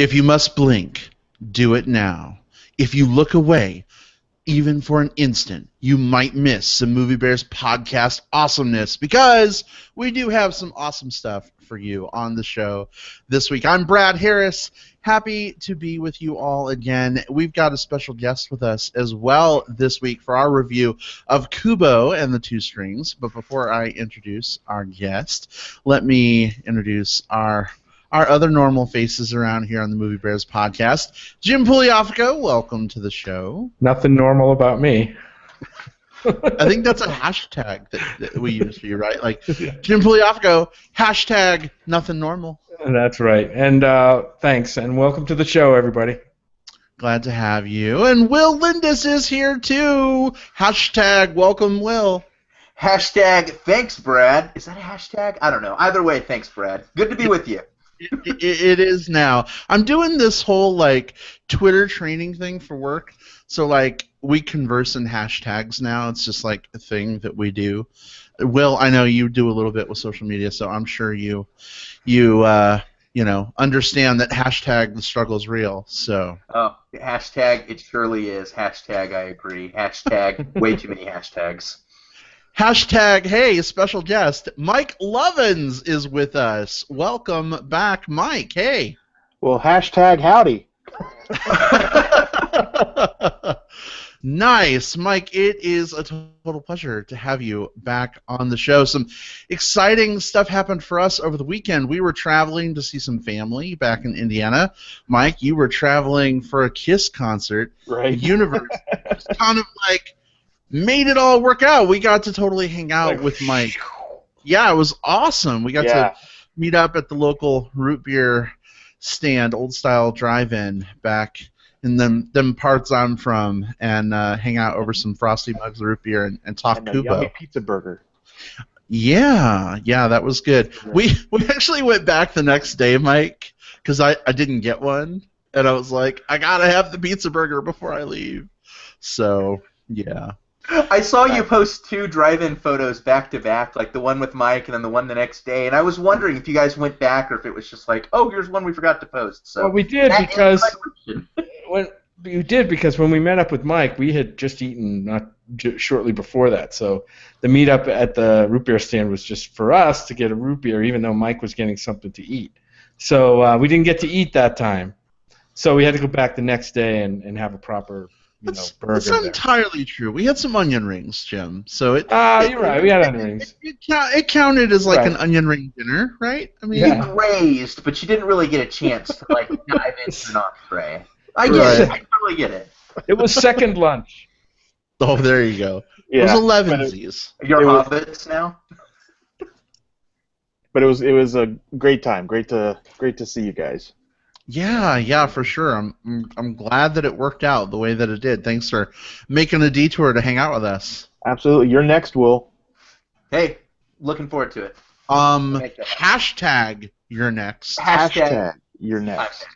If you must blink, do it now. If you look away, even for an instant, you might miss some Movie Bears podcast awesomeness, because we do have some awesome stuff for you on the show this week. I'm Brad Harris. Happy to be with you all again. We've got a special guest with us as well this week for our review of Kubo and the Two Strings. But before I introduce our guest, let me introduce our other normal faces around here on the Movie Bears podcast. Jim Pugliafico, welcome to the show. Nothing normal about me. I think that's a hashtag that we use for you, right? Like, Jim Pugliafico, hashtag nothing normal. That's right. And thanks, and welcome to the show, everybody. Glad to have you. And Will Lindis is here, too. Hashtag welcome, Will. Hashtag thanks, Brad. Is that a hashtag? I don't know. Either way, thanks, Brad. Good to be with you. It is now. I'm doing this whole, like, Twitter training thing for work. So, like, we converse in hashtags now. It's just, like, a thing that we do. Will, I know you do a little bit with social media, so I'm sure you understand that hashtag the struggle's real. So. Oh, hashtag it surely is. Hashtag I agree. Hashtag way too many hashtags. Hashtag, hey, a special guest, Mike Lovins is with us. Welcome back, Mike. Hey. Well, hashtag howdy. Nice. Mike, it is a total pleasure to have you back on the show. Some exciting stuff happened for us over the weekend. We were traveling to see some family back in Indiana. Mike, you were traveling for a KISS concert. Right. The universe just kind of like made it all work out. We got to totally hang out with Mike. Yeah, it was awesome. We got to meet up at the local root beer stand, old style drive-in back in them parts I'm from, and hang out over some frosty mugs of root beer and talk and Kubo. Yummy pizza burger. Yeah, that was good. We actually went back the next day, Mike, because I didn't get one, and I was like, I gotta have the pizza burger before I leave. So yeah. I saw you post two drive-in photos back to back, like the one with Mike and then the one the next day, and I was wondering if you guys went back or if it was just like, oh, here's one we forgot to post. So well, we did because when we met up with Mike, we had just eaten shortly before that. So the meetup at the root beer stand was just for us to get a root beer, even though Mike was getting something to eat. So we didn't get to eat that time. So we had to go back the next day and have a proper burger. That's not entirely true. We had some onion rings, Jim. So you're right. We had onion rings. It counted as like an onion ring dinner, right? I mean, you grazed, but you didn't really get a chance to like dive into an entree. I get it. I totally get it. It was second lunch. Oh, there you go. Yeah, it was 11sies. You're hobbits now. But it was a great time. Great to see you guys. Yeah, for sure. I'm glad that it worked out the way that it did. Thanks for making a detour to hang out with us. Absolutely. You're next, Will. Hey, looking forward to it. Hashtag you're next. Hashtag you're next.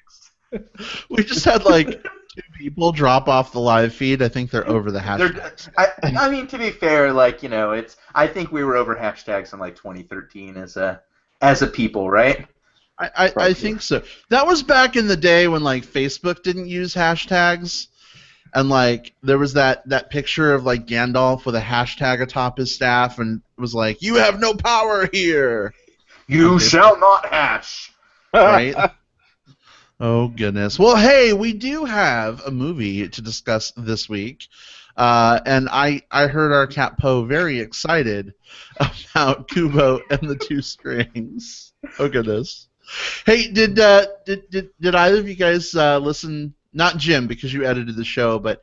We just had like 2 people drop off the live feed. I think they're over the hashtag. I mean, to be fair, like, I think we were over hashtags in like 2013 as a people, right? I think so. That was back in the day when like Facebook didn't use hashtags, and like there was that picture of like Gandalf with a hashtag atop his staff, and it was like, "You have no power here. You shall not hash." Right? Oh goodness. Well, hey, we do have a movie to discuss this week, and I heard our Cat Poe very excited about Kubo and the Two Strings. Oh goodness. Hey, did either of you guys listen? Not Jim, because you edited the show, but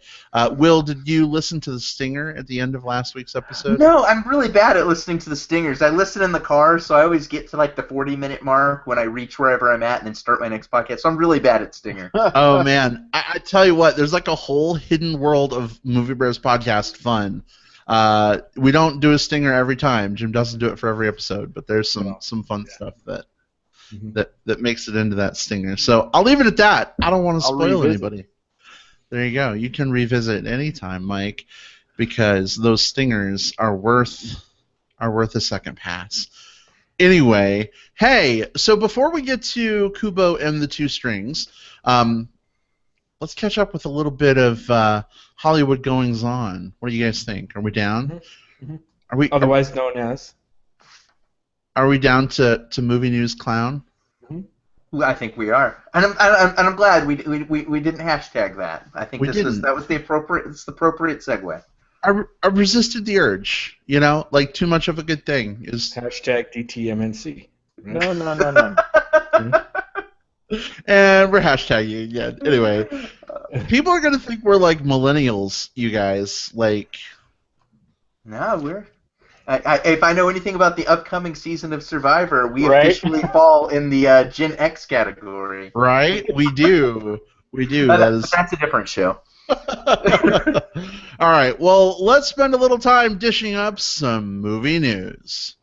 Will, did you listen to the stinger at the end of last week's episode? No, I'm really bad at listening to the stingers. I listen in the car, so I always get to like the 40-minute mark when I reach wherever I'm at and then start my next podcast. So I'm really bad at stinger. Oh man, I tell you what, there's like a whole hidden world of Movie Bears podcast fun. We don't do a stinger every time. Jim doesn't do it for every episode, but there's some fun stuff that makes it into that stinger. So I'll leave it at that. I don't want to spoil anybody. There you go. You can revisit anytime, Mike, because those stingers are worth a second pass. Anyway, hey, so before we get to Kubo and the Two Strings, let's catch up with a little bit of Hollywood goings on. What do you guys think? Are we down? Mm-hmm. Are we Otherwise known as? Are we down to movie news clown? Well, I think we are, and I'm glad we didn't hashtag that. I think that was the appropriate segue. I resisted the urge, like too much of a good thing is Hashtag DTMNC. Right? No. And we're hashtagging again. Anyway, people are gonna think we're like millennials, you guys. Like, no, we're. If I know anything about the upcoming season of Survivor, we officially fall in the Gen X category. Right? We do. We do. That's a different show. All right. Well, let's spend a little time dishing up some movie news.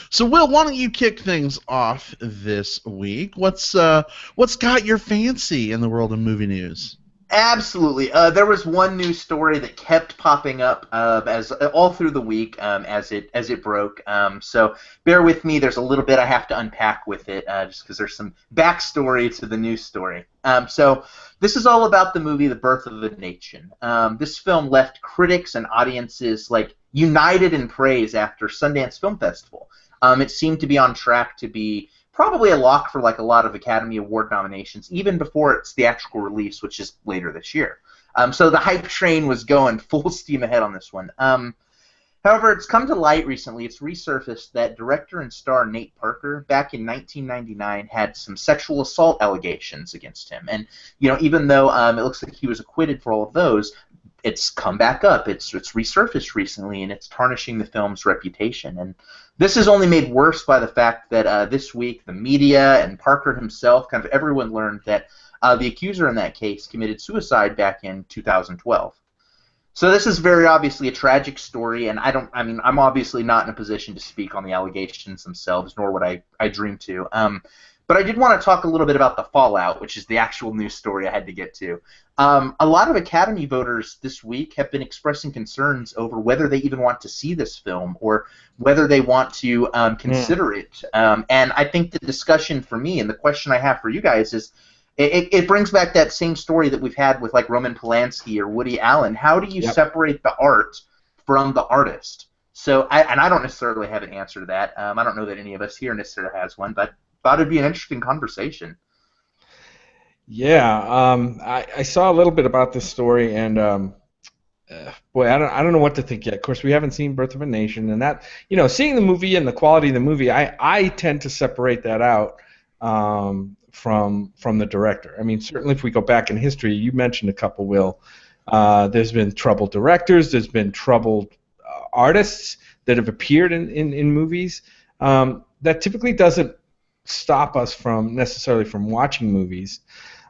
So, Will, why don't you kick things off this week? What's got your fancy in the world of movie news? Absolutely. There was one news story that kept popping up as all through the week as it broke. So bear with me. There's a little bit I have to unpack with it just because there's some backstory to the news story. So this is all about the movie The Birth of a Nation. This film left critics and audiences united in praise after Sundance Film Festival. It seemed to be on track to be probably a lock for a lot of Academy Award nominations, even before its theatrical release, which is later this year. So the hype train was going full steam ahead on this one. However, it's come to light recently, it's resurfaced that director and star Nate Parker, back in 1999, had some sexual assault allegations against him. And, even though it looks like he was acquitted for all of those, it's come back up. It's resurfaced recently, and it's tarnishing the film's reputation. And this is only made worse by the fact that this week the media and Parker himself, kind of everyone, learned that the accuser in that case committed suicide back in 2012. So this is very obviously a tragic story, and I'm obviously not in a position to speak on the allegations themselves, nor would I dream to. But I did want to talk a little bit about the fallout, which is the actual news story I had to get to. A lot of Academy voters this week have been expressing concerns over whether they even want to see this film or whether they want to consider it. And I think the discussion for me and the question I have for you guys is, it brings back that same story that we've had with Roman Polanski or Woody Allen. How do you separate the art from the artist? So, I don't necessarily have an answer to that. I don't know that any of us here necessarily has one, but thought it'd be an interesting conversation. Yeah, I saw a little bit about this story, and boy, I don't know what to think yet. Of course, we haven't seen Birth of a Nation, and that, seeing the movie and the quality of the movie, I tend to separate that out from the director. I mean, certainly if we go back in history, you mentioned a couple, Will. There's been troubled directors, there's been troubled artists that have appeared in movies. That typically doesn't stop us necessarily from watching movies.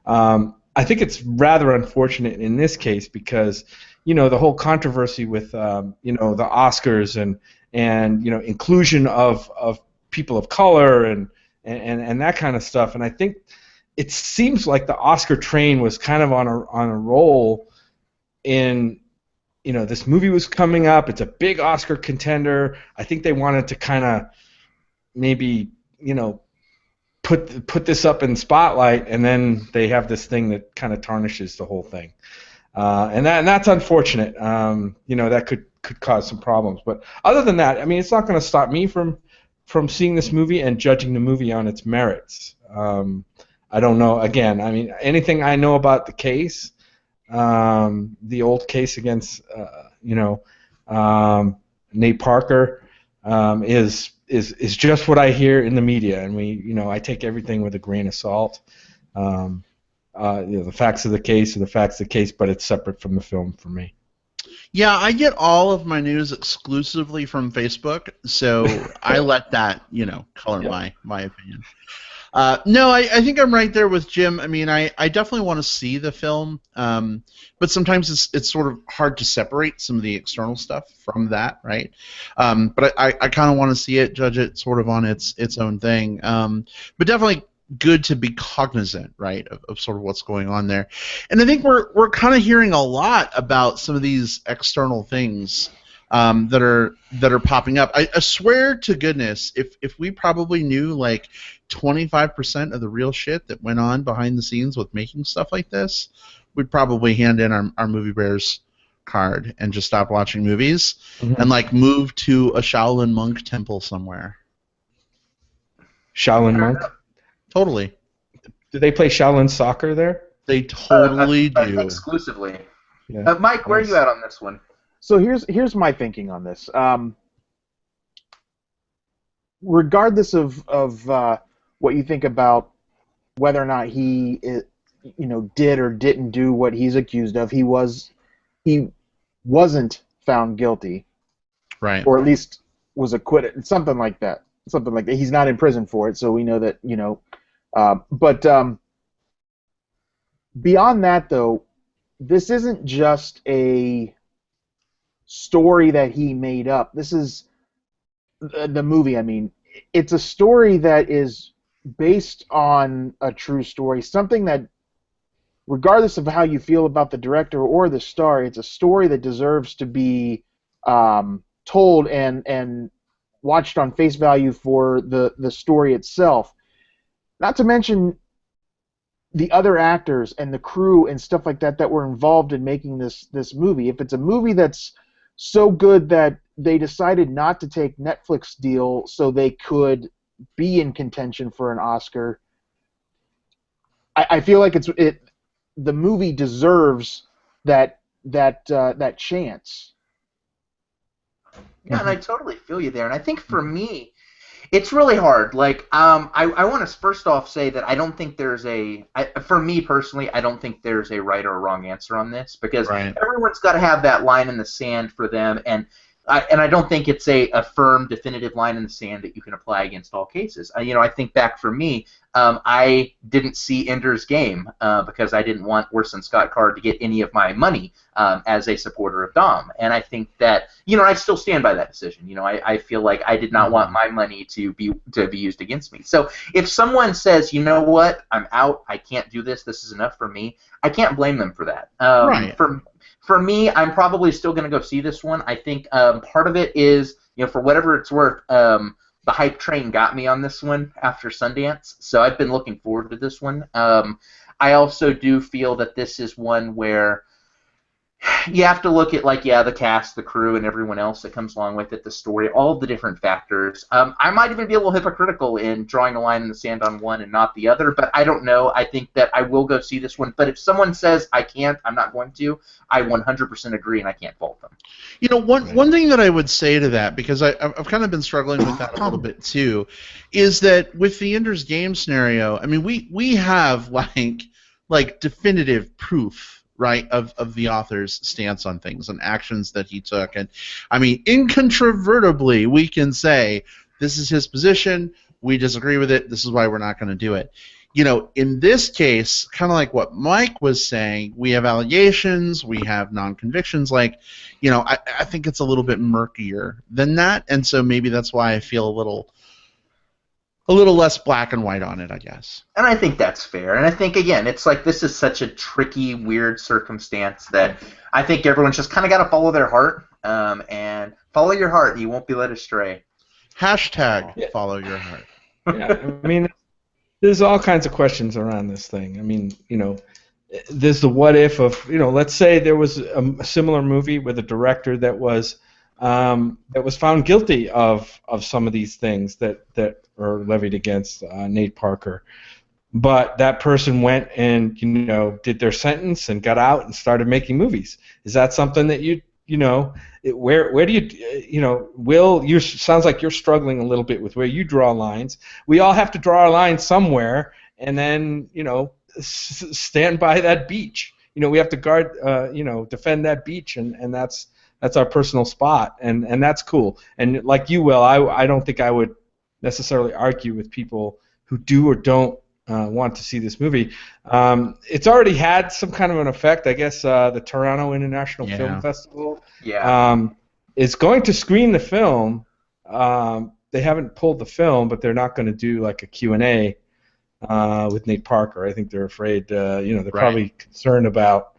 I think it's rather unfortunate in this case because, the whole controversy with, the Oscars and inclusion of people of color and that kind of stuff. And I think it seems like the Oscar train was kind of on a roll in, this movie was coming up. It's a big Oscar contender. I think they wanted to kind of maybe, put this up in spotlight, and then they have this thing that kind of tarnishes the whole thing, and that's unfortunate. That could cause some problems. But other than that, I mean, it's not going to stop me from seeing this movie and judging the movie on its merits. I don't know. Again, I mean, anything I know about the case, the old case against Nate Parker, is just what I hear in the media, and I take everything with a grain of salt. The facts of the case are the facts of the case, but it's separate from the film for me. Yeah, I get all of my news exclusively from Facebook, so I let that, color my opinion. No, I think I'm right there with Jim. I mean, I definitely want to see the film, but sometimes it's sort of hard to separate some of the external stuff from that, right? But I kind of want to see it, judge it sort of on its own thing. But definitely, good to be cognizant, right, of sort of what's going on there. And I think we're kind of hearing a lot about some of these external things that are popping up. I swear to goodness, if we probably knew like 25% of the real shit that went on behind the scenes with making stuff like this, we'd probably hand in our Movie Bears card and just stop watching movies and like move to a Shaolin monk temple somewhere. Shaolin monk? Totally. Do they play Shaolin soccer there? They totally do. Exclusively. Yeah. Mike, where are you at on this one? So here's my thinking on this. Regardless of what you think about whether or not he did or didn't do what he's accused of, he wasn't found guilty, right? Or at least was acquitted, something like that. He's not in prison for it, so we know that But beyond that, though, this isn't just a story that he made up. This is the movie. I mean, it's a story that is based on a true story, something that, regardless of how you feel about the director or the star, it's a story that deserves to be told and watched on face value for the story itself. Not to mention the other actors and the crew and stuff like that were involved in making this movie. If it's a movie that's so good that they decided not to take Netflix deal so they could be in contention for an Oscar, I feel like the movie deserves that chance. Yeah, and I totally feel you there. And I think for me, it's really hard. Like, I want to first off say that I don't think there's for me personally, I don't think there's a right or a wrong answer on this, because everyone's got to have that line in the sand for them, and I don't think it's a firm, definitive line in the sand that you can apply against all cases. I think back for me, I didn't see Ender's Game because I didn't want Orson Scott Card to get any of my money as a supporter of Dom. And I think that, I still stand by that decision. I feel like I did not want my money to be used against me. So if someone says, you know what, I'm out, I can't do this, this is enough for me, I can't blame them for that. For me, I'm probably still going to go see this one. I think part of it is, for whatever it's worth, the hype train got me on this one after Sundance, so I've been looking forward to this one. I also do feel that this is one where you have to look at, the cast, the crew, and everyone else that comes along with it, the story, all of the different factors. I might even be a little hypocritical in drawing a line in the sand on one and not the other, but I don't know. I think that I will go see this one. But if someone says I can't, I'm not going to, I 100% agree, and I can't fault them. One thing that I would say to that, because I've kind of been struggling with that a little bit too, is that with the Ender's Game scenario, I mean, we have like definitive proof, right, of the author's stance on things and actions that he took. And, I mean, incontrovertibly, we can say, this is his position, we disagree with it, this is why we're not going to do it. In this case, kind of like what Mike was saying, we have allegations, we have non-convictions, I think it's a little bit murkier than that, and so maybe that's why I feel a little less black and white on it, I guess. And I think that's fair. And I think, again, it's like this is such a tricky, weird circumstance that I think everyone's just kind of got to follow their heart. And follow your heart, and you won't be led astray. Hashtag follow your heart. Yeah, I mean, there's all kinds of questions around this thing. I mean, there's the what if of, let's say there was a similar movie with a director that was found guilty of some of these things that are levied against Nate Parker, but that person went and did their sentence and got out and started making movies. Is that something that where do you Will, you sounds like you're struggling a little bit with where you draw lines. We all have to draw a line somewhere, and then stand by that beach. We have to guard, defend that beach, and that's our personal spot, and that's cool. And like you, Will, I don't think I would necessarily argue with people who do or don't want to see this movie. It's already had some kind of an effect, I guess. The Toronto International Film Festival is going to screen the film. They haven't pulled the film, but they're not going to do like a Q&A with Nate Parker. I think they're afraid, they're Right. probably concerned about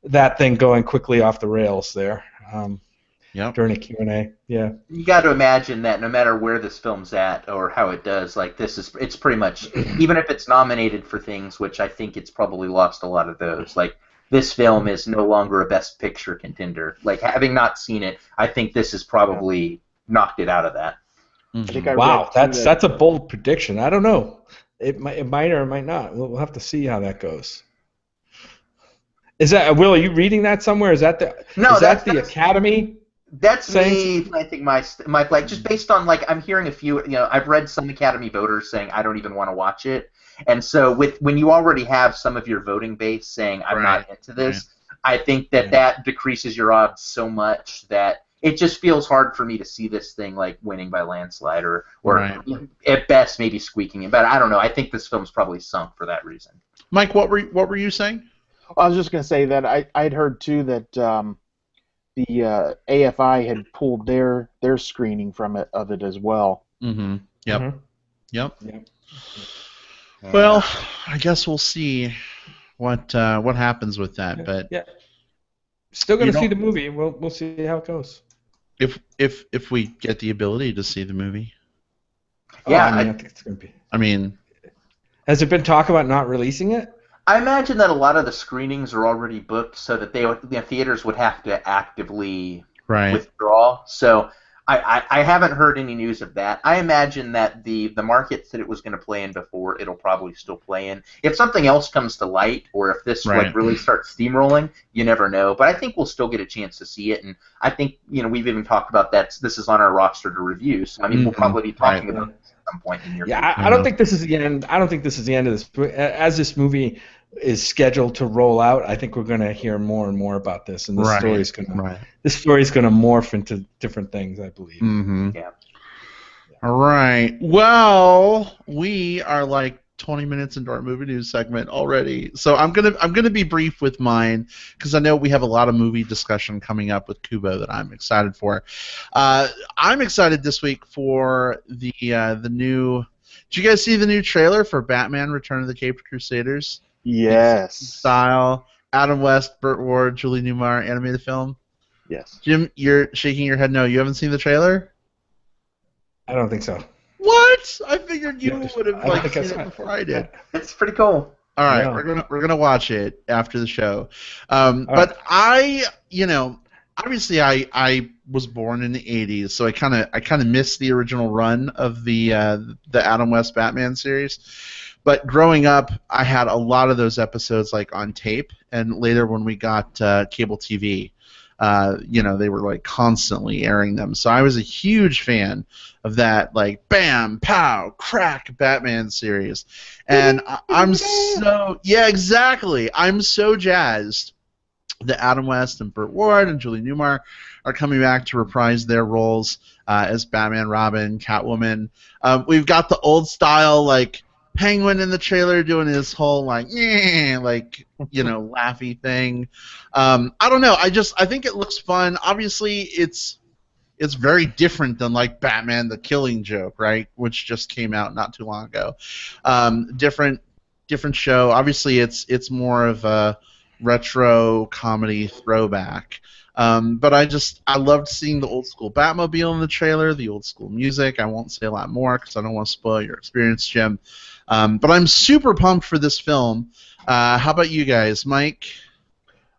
that thing going quickly off the rails there Yep. during a Q&A. Yeah. You got to imagine that no matter where this film's at or how it does, like it's pretty much, even if it's nominated for things, which I think it's probably lost a lot of those. Like this film is no longer a Best Picture contender. Like having not seen it, I think this has probably knocked it out of that. I think I Wow, read, too, that's a bold prediction. I don't know. It might or it might not. We'll have to see how that goes. Is that Will? Are you reading that somewhere? Is that the that's Academy? That's saying me planting my flag, just based on like I'm hearing a few. I've read some Academy voters saying I don't even want to watch it, and so when you already have some of your voting base saying I'm not into this, I think that decreases your odds so much that it just feels hard for me to see this thing like winning by landslide or at best maybe squeaking in. But I don't know. I think this film's probably sunk for that reason. Mike, what were you saying? I was just going to say that I'd heard too that the AFI had pulled their screening of it as well. Mm-hmm. Yep. Mhm. Yep. Well, I guess we'll see what happens with that. But yeah, still going You to see don't- the movie. We'll see how it goes. if we get the ability to see the movie, Yeah, I think it's going to be. I mean, Has there been talk about not releasing it? I imagine that a lot of the screenings are already booked, so that theaters would have to actively right. withdraw. So I haven't heard any news of that. I imagine that the markets that it was going to play in before, it'll probably still play in. If something else comes to light, or if this Right. like really starts steamrolling, you never know. But I think we'll still get a chance to see it, and I think we've even talked about that. This is on our roster to review, so I mean we'll probably be talking about it at some point in the near future. I don't think this is the end. I don't think this is the end of this. As this movie is scheduled to roll out, I think we're going to hear more and more about this, and this Right. story's going to morph into different things, I believe. Mm-hmm. Yeah. All right. Well, we are like 20 minutes into our movie news segment already, so I'm gonna be brief with mine because I know we have a lot of movie discussion coming up with Kubo that I'm excited for. I'm excited this week for the new. Did you guys see the new trailer for Batman: Return of the Caped Crusaders? Yes. Style, Adam West, Burt Ward, Julie Newmar animated film. Yes. Jim, you're shaking your head no. You haven't seen the trailer? I don't think so. What? I figured you would have I like think I seen saw it it. before I did. It's pretty cool. All right, Yeah. we're gonna watch it after the show. But I obviously I was born in the '80s, so I kind of missed the original run of the Adam West Batman series. But growing up, I had a lot of those episodes like on tape, and later when we got cable TV, they were like constantly airing them. So I was a huge fan of that, like bam, pow, crack Batman series, and I'm exactly. I'm so jazzed that Adam West and Burt Ward and Julie Newmar are coming back to reprise their roles as Batman, Robin, Catwoman. We've got the old style like Penguin in the trailer doing his whole like laughy thing. I don't know. I think it looks fun. Obviously, it's very different than like Batman: The Killing Joke, right? Which just came out not too long ago. Different show. Obviously, it's more of a retro comedy throwback. But I loved seeing the old school Batmobile in the trailer, the old school music. I won't say a lot more because I don't want to spoil your experience, Jim. But I'm super pumped for this film. How about you guys, Mike?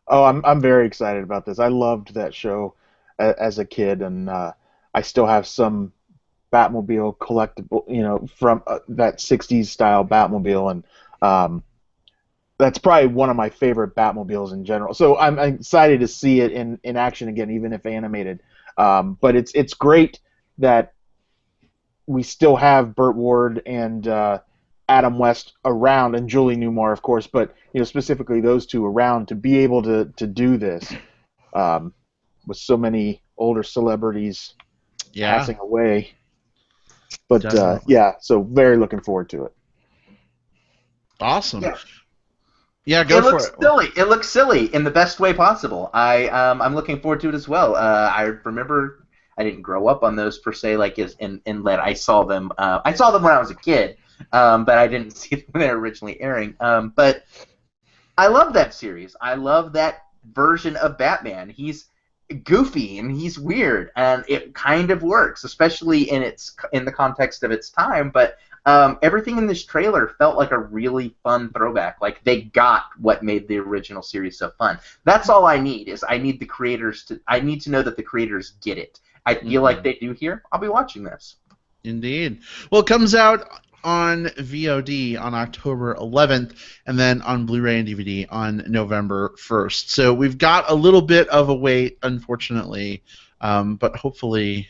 Oh, I'm very excited about this. I loved that show as a kid, and I still have some Batmobile collectible, from that '60s style Batmobile, and that's probably one of my favorite Batmobiles in general. So I'm excited to see it in action again, even if animated. But it's great that we still have Burt Ward and Adam West around, and Julie Newmar, of course, but specifically those two around to be able to do this with so many older celebrities passing away. But so very looking forward to it. Awesome. Yeah. Yeah, go for it. Silly. It looks silly in the best way possible. I'm looking forward to it as well. I remember I didn't grow up on those per se, like in that I saw them. I saw them when I was a kid, but I didn't see them when they were originally airing. But I love that series. I love that version of Batman. He's goofy and he's weird, and it kind of works, especially in the context of its time. But everything in this trailer felt like a really fun throwback. Like they got what made the original series so fun. That's all I need. I need to know that the creators get it. I feel like they do here. I'll be watching this. Indeed. Well, it comes out on VOD on October 11th, and then on Blu-ray and DVD on November 1st. So we've got a little bit of a wait, unfortunately, but hopefully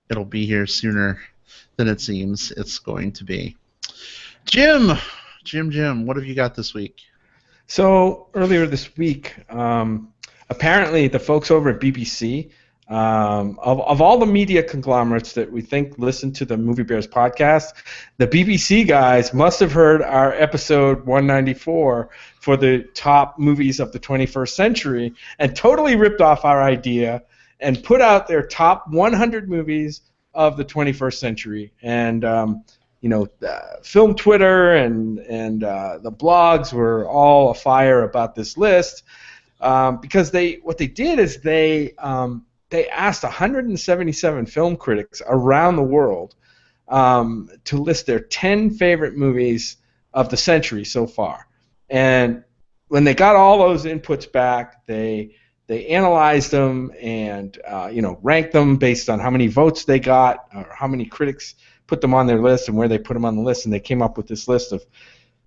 it'll be here sooner than it seems it's going to be. Jim, what have you got this week? So earlier this week, apparently the folks over at BBC, of all the media conglomerates that we think listen to the Movie Bears podcast, the BBC guys must have heard our episode 194 for the top movies of the 21st century and totally ripped off our idea and put out their top 100 movies of the 21st century. And film Twitter and the blogs were all afire about this list because what they did is they asked 177 film critics around the world to list their 10 favorite movies of the century so far. And when they got all those inputs back, they analyzed them and ranked them based on how many votes they got or how many critics put them on their list and where they put them on the list. And they came up with this list of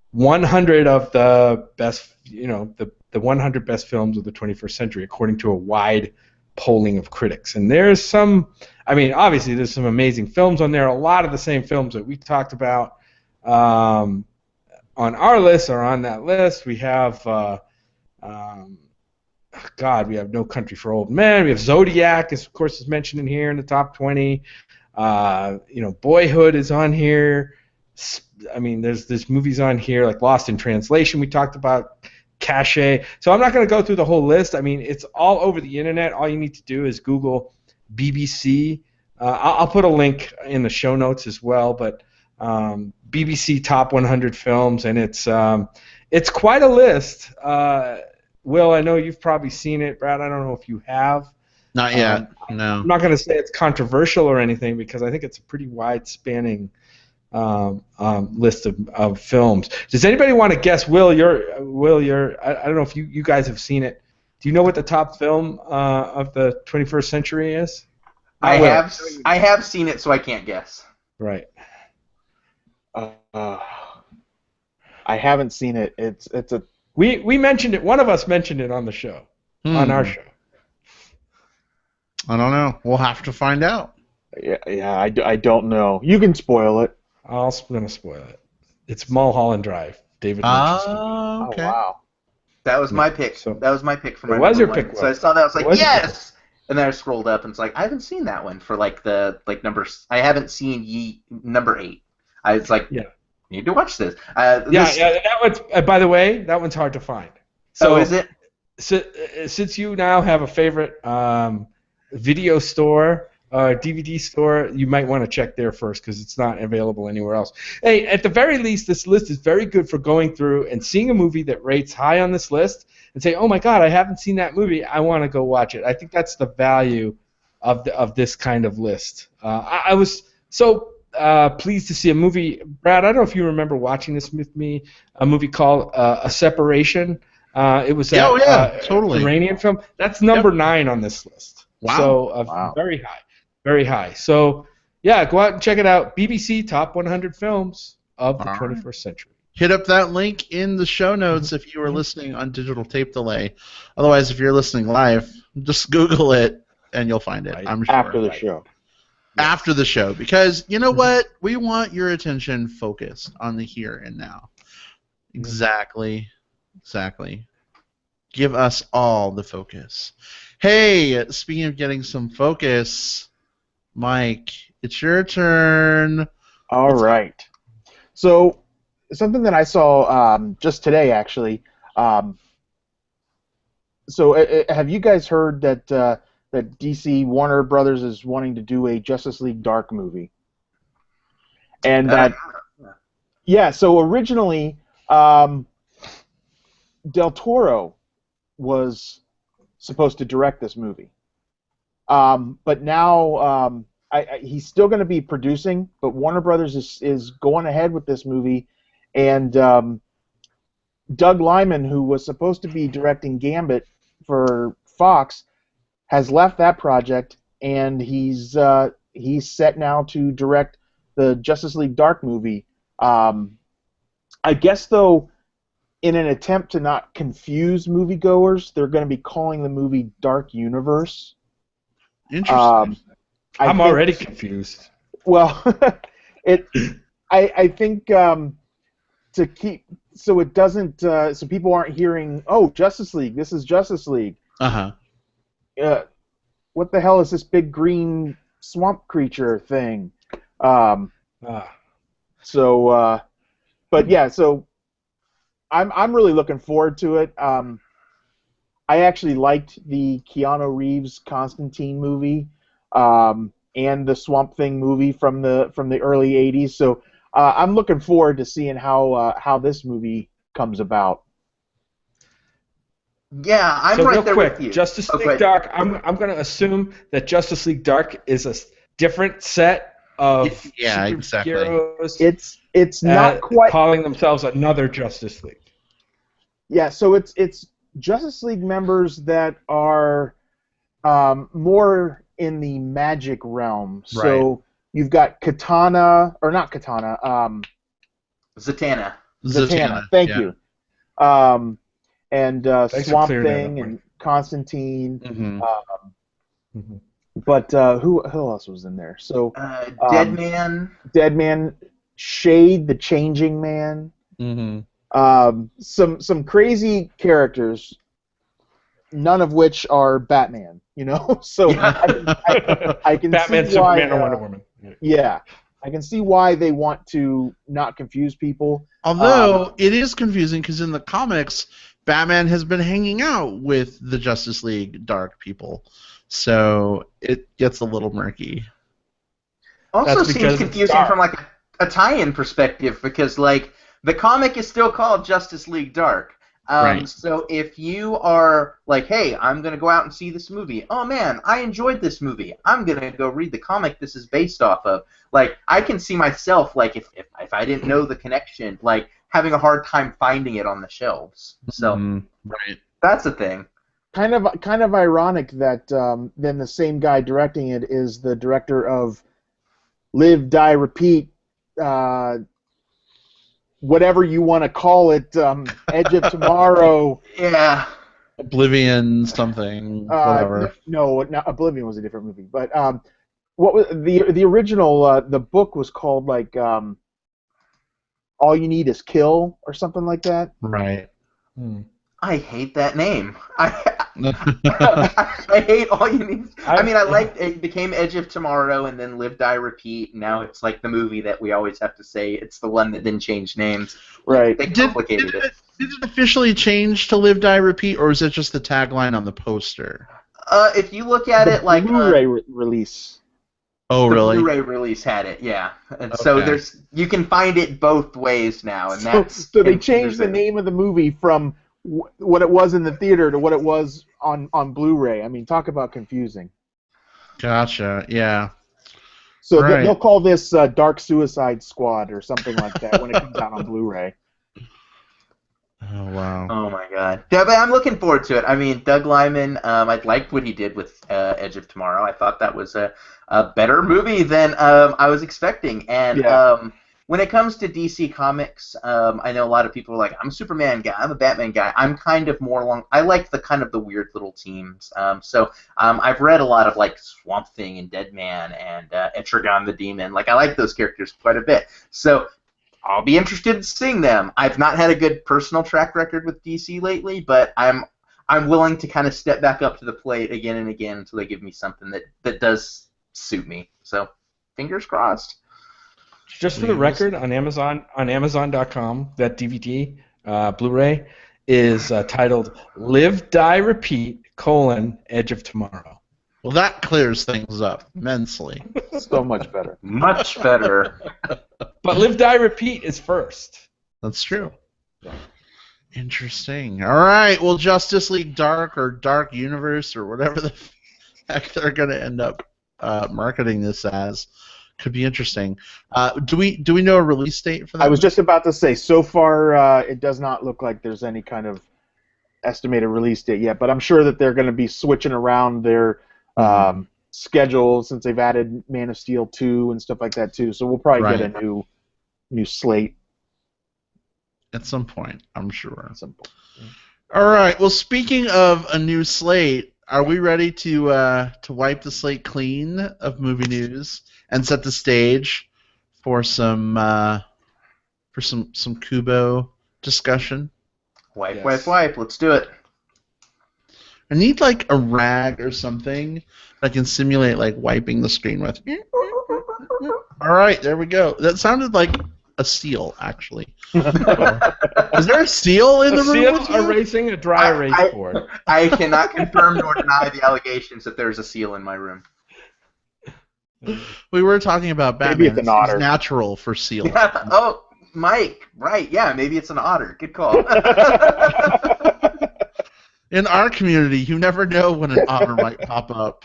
100 of the best, the 100 best films of the 21st century according to a wide polling of critics. And there's obviously there's some amazing films on there. A lot of the same films that we talked about on our list are on that list. We have we have No Country for Old Men. We have Zodiac, of course, is mentioned in here in the top 20. Boyhood is on here. There's movies on here like Lost in Translation we talked about. Cache. So I'm not going to go through the whole list. It's all over the internet. All you need to do is Google BBC. I'll put a link in the show notes as well. But BBC Top 100 Films, and it's quite a list. Will, I know you've probably seen it. Brad, I don't know if you have. Not yet. No. I'm not going to say it's controversial or anything because I think it's a pretty wide-spanning list of films. Does anybody want to guess? Will, you're I don't know if you guys have seen it. Do you know what the top film of the 21st century is? I have seen it, so I can't guess. Right. I haven't seen it. It's a we mentioned it. One of us mentioned it on the show, on our show. I don't know. We'll have to find out. Yeah. I don't know. You can spoil it. I'm going to spoil it. It's Mulholland Drive. David Lynch's movie. Okay. Oh, wow. That was my pick. So, that was my pick for my it was your one. pick. So I saw that. I was like, yes! And then I scrolled up and it's like, I haven't seen that one for numbers. I haven't seen number 8. I was like, yeah. You need to watch this. That one's, by the way, that one's hard to find. So, is it? Since you now have a favorite video store, DVD store, you might want to check there first because it's not available anywhere else. Hey, at the very least, this list is very good for going through and seeing a movie that rates high on this list and say, oh my God, I haven't seen that movie. I want to go watch it. I think that's the value of this kind of list. I was so pleased to see a movie. Brad, I don't know if you remember watching this with me, a movie called A Separation. It was totally. Iranian film. That's number 9 on this list. Wow. So very high. Very high. So, yeah, go out and check it out. BBC Top 100 Films of the 21st Century. Hit up that link in the show notes if you are listening on digital tape delay. Otherwise, if you're listening live, just Google it and you'll find it. I'm sure. After the show. After the show. Because, you know what? We want your attention focused on the here and now. Exactly. Give us all the focus. Hey, speaking of getting some focus, Mike, it's your turn. All right. So, something that I saw just today, actually. Have you guys heard that that DC Warner Brothers is wanting to do a Justice League Dark movie? And that Yeah, so originally, Del Toro was supposed to direct this movie. But now he's still going to be producing, but Warner Brothers is going ahead with this movie, and Doug Liman, who was supposed to be directing Gambit for Fox, has left that project, and he's set now to direct the Justice League Dark movie. I guess, though, in an attempt to not confuse moviegoers, they're going to be calling the movie Dark Universe. Interesting. I'm already confused. Well, I think to keep so it doesn't so people aren't hearing, oh, Justice League, this is Justice League. What the hell is this big green swamp creature thing? So, but yeah, so I'm really looking forward to it. I actually liked the Keanu Reeves Constantine movie, and the Swamp Thing movie from the early '80s. So I'm looking forward to seeing how this movie comes about. Yeah, I'm so right real there quick, with you. Justice League Dark. I'm going to assume that Justice League Dark is a different set of superheroes. It's not quite calling themselves another Justice League. Yeah, so it's Justice League members that are more in the magic realm. So you've got Katana, or not Katana, Zatanna. Zatanna, thank you. And Swamp Thing and Constantine. But who else was in there? So Deadman, Shade, the Changing Man. Some crazy characters, none of which are Batman. So I can Batman, see why, Superman, or Wonder Woman. Yeah, I can see why they want to not confuse people. Although it is confusing because in the comics, Batman has been hanging out with the Justice League Dark people, so it gets a little murky. Also seems confusing from like a tie-in perspective because like the comic is still called Justice League Dark. Right. So if you are like, hey, I'm going to go out and see this movie. Oh, man, I enjoyed this movie. I'm going to go read the comic this is based off of. Like, I can see myself, like, if I didn't know the connection, like, having a hard time finding it on the shelves. So that's the thing. Kind of ironic that then the same guy directing it is the director of Live, Die, Repeat, whatever you want to call it, Edge of Tomorrow. Yeah. Oblivion, something, whatever. No, Oblivion was a different movie. But what was the original? The book was called like All You Need Is Kill or something like that. Right. I hate that name. I hate All You Need. I mean, I liked it. Became Edge of Tomorrow, and then Live, Die, Repeat. And now it's like the movie that we always have to say. It's the one that didn't change names. Right. They complicated it. Did it officially change to Live, Die, Repeat, or is it just the tagline on the poster? If you look at it like Blu-ray release. Oh, really? The Blu-ray release had it, yeah. And so you can find it both ways now, and so they changed the name of the movie from what it was in the theater to what it was on Blu-ray. I mean, talk about confusing. Gotcha. Yeah. So they'll call this Dark Suicide Squad or something like that when it comes out on Blu-ray. Oh, wow. Oh, my God. Yeah, but I'm looking forward to it. I mean, Doug Liman, I liked what he did with Edge of Tomorrow. I thought that was a better movie than I was expecting. And when it comes to DC Comics, I know a lot of people are like, I'm a Superman guy, I'm a Batman guy. I'm kind of more along, I like the kind of the weird little teams. So I've read a lot of like Swamp Thing and Deadman and Etrigan the Demon. Like, I like those characters quite a bit. So I'll be interested in seeing them. I've not had a good personal track record with DC lately, but I'm willing to kind of step back up to the plate again and again until they give me something that does suit me. So fingers crossed. Just for the record, on Amazon.com, that DVD Blu-ray is titled "Live, Die, Repeat: Edge of Tomorrow." Well, that clears things up immensely. So much better. Much better. But Live, Die, Repeat is first. That's true. Interesting. All right. Well, Justice League Dark or Dark Universe or whatever the heck they're going to end up marketing this as could be interesting. Do we know a release date for that? I was just about to say, so far it does not look like there's any kind of estimated release date yet, but I'm sure that they're going to be switching around their schedule since they've added Man of Steel 2 and stuff like that too. So we'll probably get a new slate at some point, I'm sure. at some point. All right. Well, speaking of a new slate, are we ready to wipe the slate clean of movie news and set the stage for some Kubo discussion? Wipe. Let's do it. I need like a rag or something that can simulate like wiping the screen with. All right, there we go. That sounded like a seal, actually. Is there a seal in the room? A seal erasing a dry erase board. I cannot confirm nor deny the allegations that there's a seal in my room. We were talking about Batman. Maybe it's an otter. It's natural for seal. Yeah. Oh, Mike. Right. Yeah. Maybe it's an otter. Good call. In our community, you never know when an otter might pop up.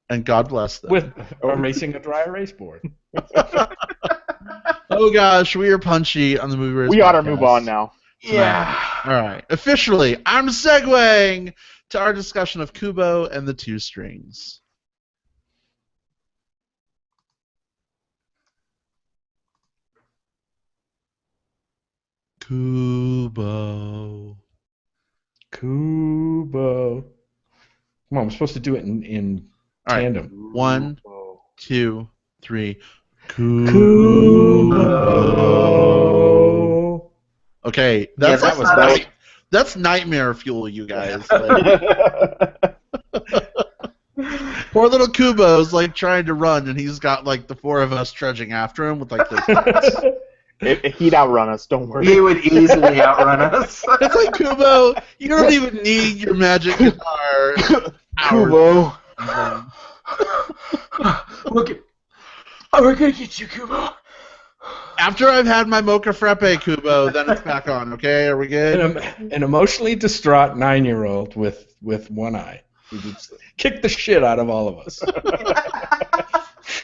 And God bless them. With erasing a dry erase board. Oh gosh, we are punchy on the Movie Race We ought to podcast. move on now. Yeah. All right. Officially, I'm segueing to our discussion of Kubo and the Two Strings. Kubo. Kubo. Come on, we're supposed to do it in All right. tandem. 1, 2, 3. Kubo. Okay, Yeah, that's nightmare fuel, you guys. Poor little Kubo's like trying to run, and he's got like the four of us trudging after him with like their sticks. He'd outrun us, don't worry. He would easily outrun us. It's like, Kubo, you don't even need your magic guitar. Kubo. Look at. Oh, we're gonna get you, Kubo. After I've had my mocha frappe, Kubo, then it's back on. Okay, are we good? An emotionally distraught 9-year-old with one eye. Who just kicked the shit out of all of us.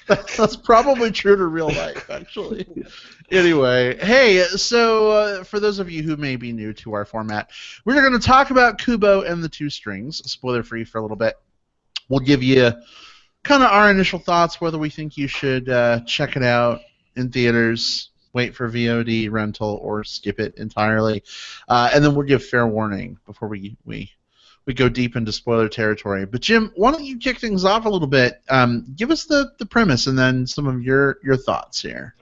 That's probably true to real life, actually. Anyway, hey, so for those of you who may be new to our format, we're going to talk about Kubo and the Two Strings, spoiler-free for a little bit. We'll give you kind of our initial thoughts, whether we think you should check it out in theaters, wait for VOD rental, or skip it entirely. And then we'll give fair warning before we go deep into spoiler territory. But Jim, why don't you kick things off a little bit? Give us the premise and then some of your thoughts here.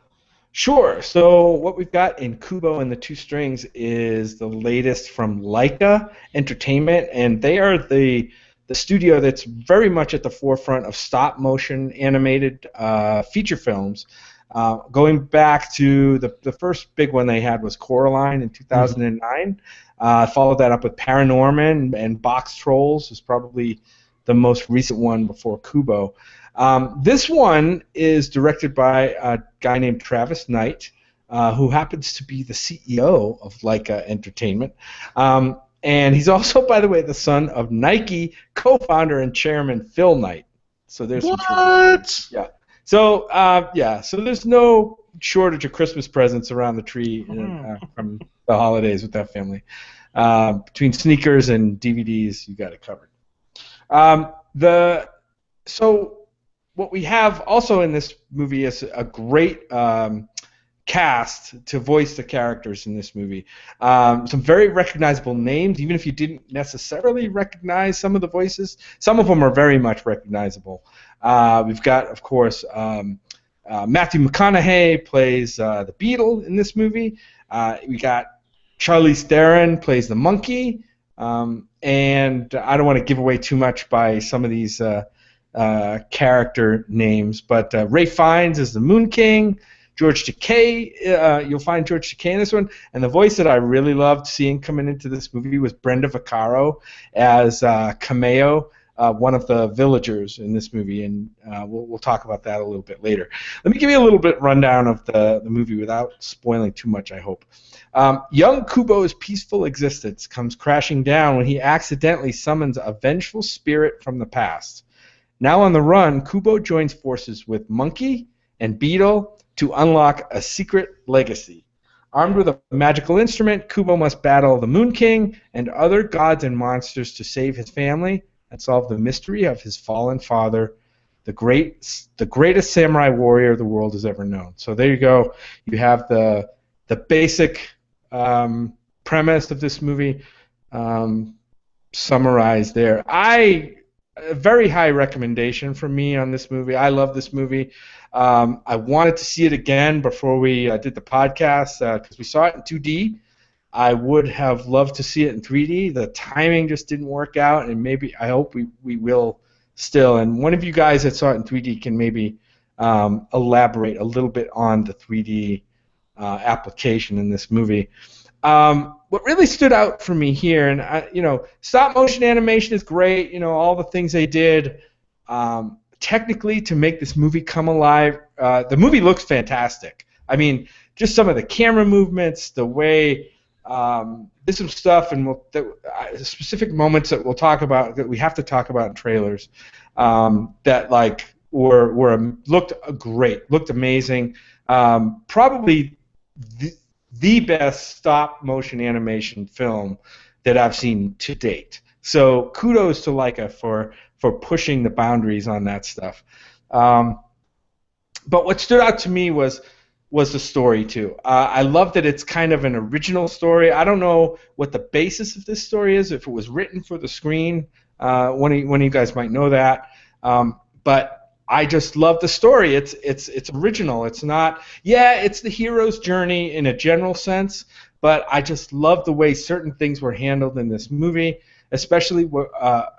Sure. So what we've got in Kubo and the Two Strings is the latest from Laika Entertainment, and they are the studio that's very much at the forefront of stop-motion animated feature films. Going back to the first big one they had was Coraline in 2009. Followed that up with Paranorman and Box Trolls is probably the most recent one before Kubo. This one is directed by a guy named Travis Knight, who happens to be the CEO of Laika Entertainment. And he's also, by the way, the son of Nike co-founder and chairman Phil Knight. So there's What? Yeah. So so there's no shortage of Christmas presents around the tree from the holidays with that family. Between sneakers and DVDs, you got it covered. So what we have also in this movie is a great cast to voice the characters in this movie. Some very recognizable names, even if you didn't necessarily recognize some of the voices. Some of them are very much recognizable. We've got, of course, Matthew McConaughey plays the Beetle in this movie. We got Charlize Theron plays the monkey. And I don't want to give away too much by some of these character names, but Ray Fiennes is the Moon King. George Takei, you'll find George Takei in this one. And the voice that I really loved seeing coming into this movie was Brenda Vaccaro as Cameo, one of the villagers in this movie, and we'll talk about that a little bit later. Let me give you a little bit rundown of the movie without spoiling too much, I hope. Young Kubo's peaceful existence comes crashing down when he accidentally summons a vengeful spirit from the past. Now on the run, Kubo joins forces with Monkey and Beetle to unlock a secret legacy. Armed with a magical instrument, Kubo must battle the Moon King and other gods and monsters to save his family and solve the mystery of his fallen father, the greatest samurai warrior the world has ever known. So there you go. You have the basic premise of this movie summarized there. A very high recommendation from me on this movie. I love this movie. I wanted to see it again before we did the podcast because we saw it in 2D. I would have loved to see it in 3D. The timing just didn't work out, and maybe I hope we will still. And one of you guys that saw it in 3D can maybe elaborate a little bit on the 3D application in this movie. What really stood out for me here, and stop motion animation is great. All the things they did technically to make this movie come alive. The movie looks fantastic. I mean, just some of the camera movements, the way there's some stuff, and specific moments that we'll talk about that we have to talk about in trailers that like looked great, looked amazing. Probably the best stop motion animation film that I've seen to date. So kudos to Leica for pushing the boundaries on that stuff. But what stood out to me was the story too. I love that it's kind of an original story. I don't know what the basis of this story is, if it was written for the screen. One of you guys might know that. But I just love the story. It's original. It's not. Yeah, it's the hero's journey in a general sense, but I just love the way certain things were handled in this movie, especially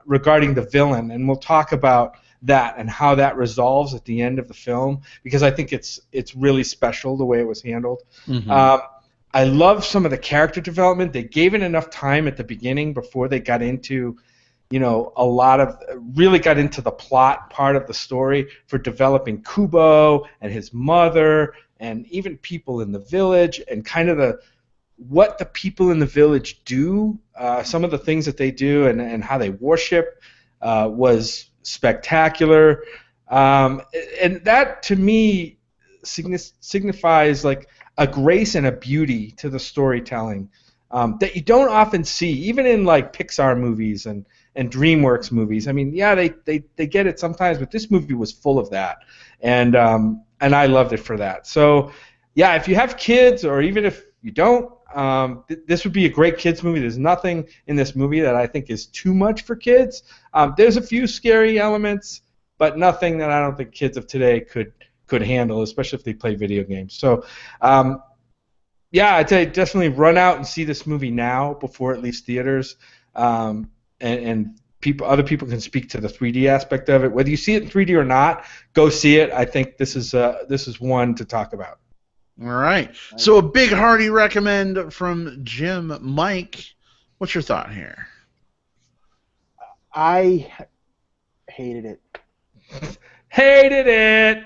regarding the villain, and we'll talk about that and how that resolves at the end of the film, because I think it's really special the way it was handled. Mm-hmm. I love some of the character development. They gave it enough time at the beginning before they got into really got into the plot part of the story for developing Kubo and his mother and even people in the village and kind of what the people in the village do, some of the things that they do and how they worship was spectacular. And that to me signifies like a grace and a beauty to the storytelling that you don't often see, even in like Pixar movies and DreamWorks movies. I mean, yeah, they get it sometimes, but this movie was full of that, and I loved it for that. So, yeah, if you have kids, or even if you don't, this would be a great kids movie. There's nothing in this movie that I think is too much for kids. There's a few scary elements, but nothing that I don't think kids of today could handle, especially if they play video games. So, yeah, I'd say definitely run out and see this movie now before it leaves theaters. And other people can speak to the 3D aspect of it. Whether you see it in 3D or not, go see it. I think this is one to talk about. All right. So a big hearty recommend from Jim. Mike, what's your thought here? I hated it. Hated it.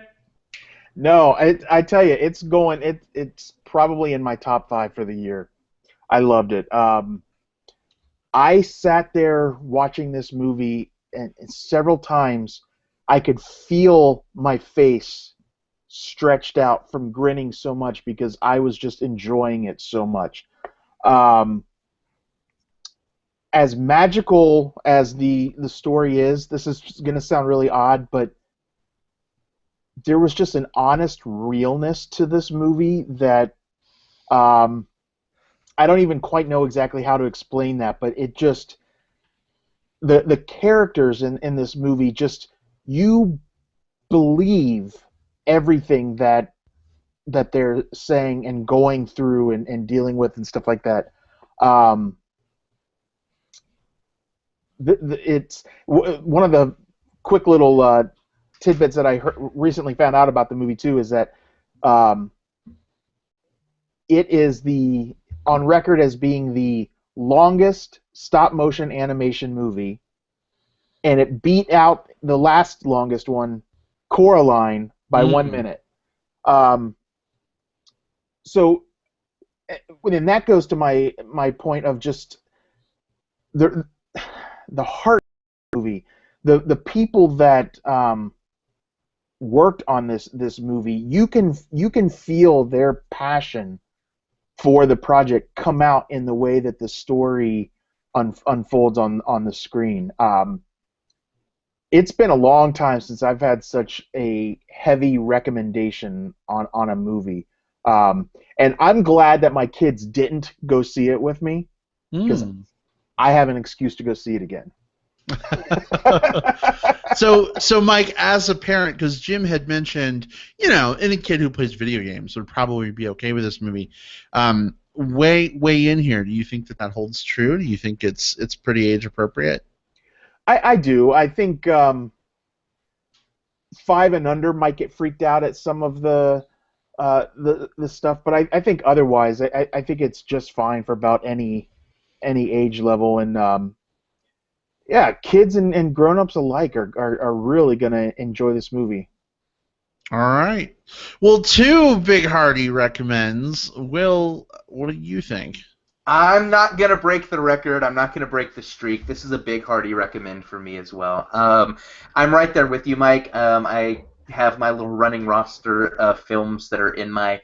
No, I tell you, it's probably in my top 5 for the year. I loved it. I sat there watching this movie, and several times I could feel my face stretched out from grinning so much because I was just enjoying it so much. As magical as the story is, this is going to sound really odd, but there was just an honest realness to this movie that I don't even quite know exactly how to explain that, but it just the characters in this movie, just you believe everything that they're saying and going through and dealing with and stuff like that. It's one of the quick little tidbits that I recently found out about the movie too is that it is on record as being the longest stop-motion animation movie and it beat out the last longest one, Coraline, by 1 minute. So, and that goes to my point of just the heart of the movie, the people that worked on this movie. You can feel their passion for the project come out in the way that the story unfolds on the screen. It's been a long time since I've had such a heavy recommendation on a movie. And I'm glad that my kids didn't go see it with me, because I have an excuse to go see it again. So Mike, as a parent, because Jim had mentioned, any kid who plays video games would probably be okay with this movie. Weigh in here. Do you think that holds true? Do you think it's pretty age appropriate? I do. I think 5 and under might get freaked out at some of the stuff, but I think otherwise, I think it's just fine for about any age level, and yeah, kids and grown-ups alike are really gonna enjoy this movie. All right. Well, 2 big hearty recommends. Will, what do you think? I'm not going to break the record. I'm not going to break the streak. This is a big hearty recommend for me as well. I'm right there with you, Mike. I have my little running roster of films that are in my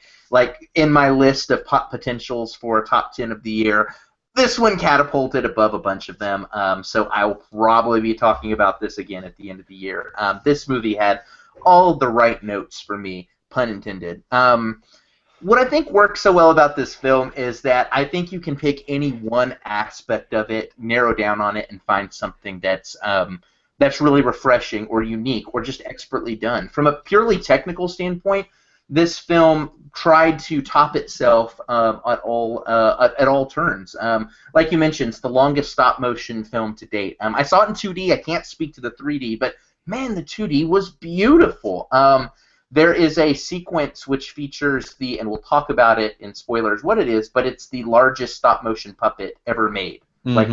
list of pop potentials for top 10 of the year. This one catapulted above a bunch of them, so I will probably be talking about this again at the end of the year. This movie had all the right notes for me, pun intended. What I think works so well about this film is that I think you can pick any one aspect of it, narrow down on it, and find something that's really refreshing or unique or just expertly done. From a purely technical standpoint, this film tried to top itself at all turns. Like you mentioned, it's the longest stop-motion film to date. I saw it in 2D. I can't speak to the 3D, but man, the 2D was beautiful. There is a sequence which features and we'll talk about it in spoilers what it is, but it's the largest stop-motion puppet ever made. Like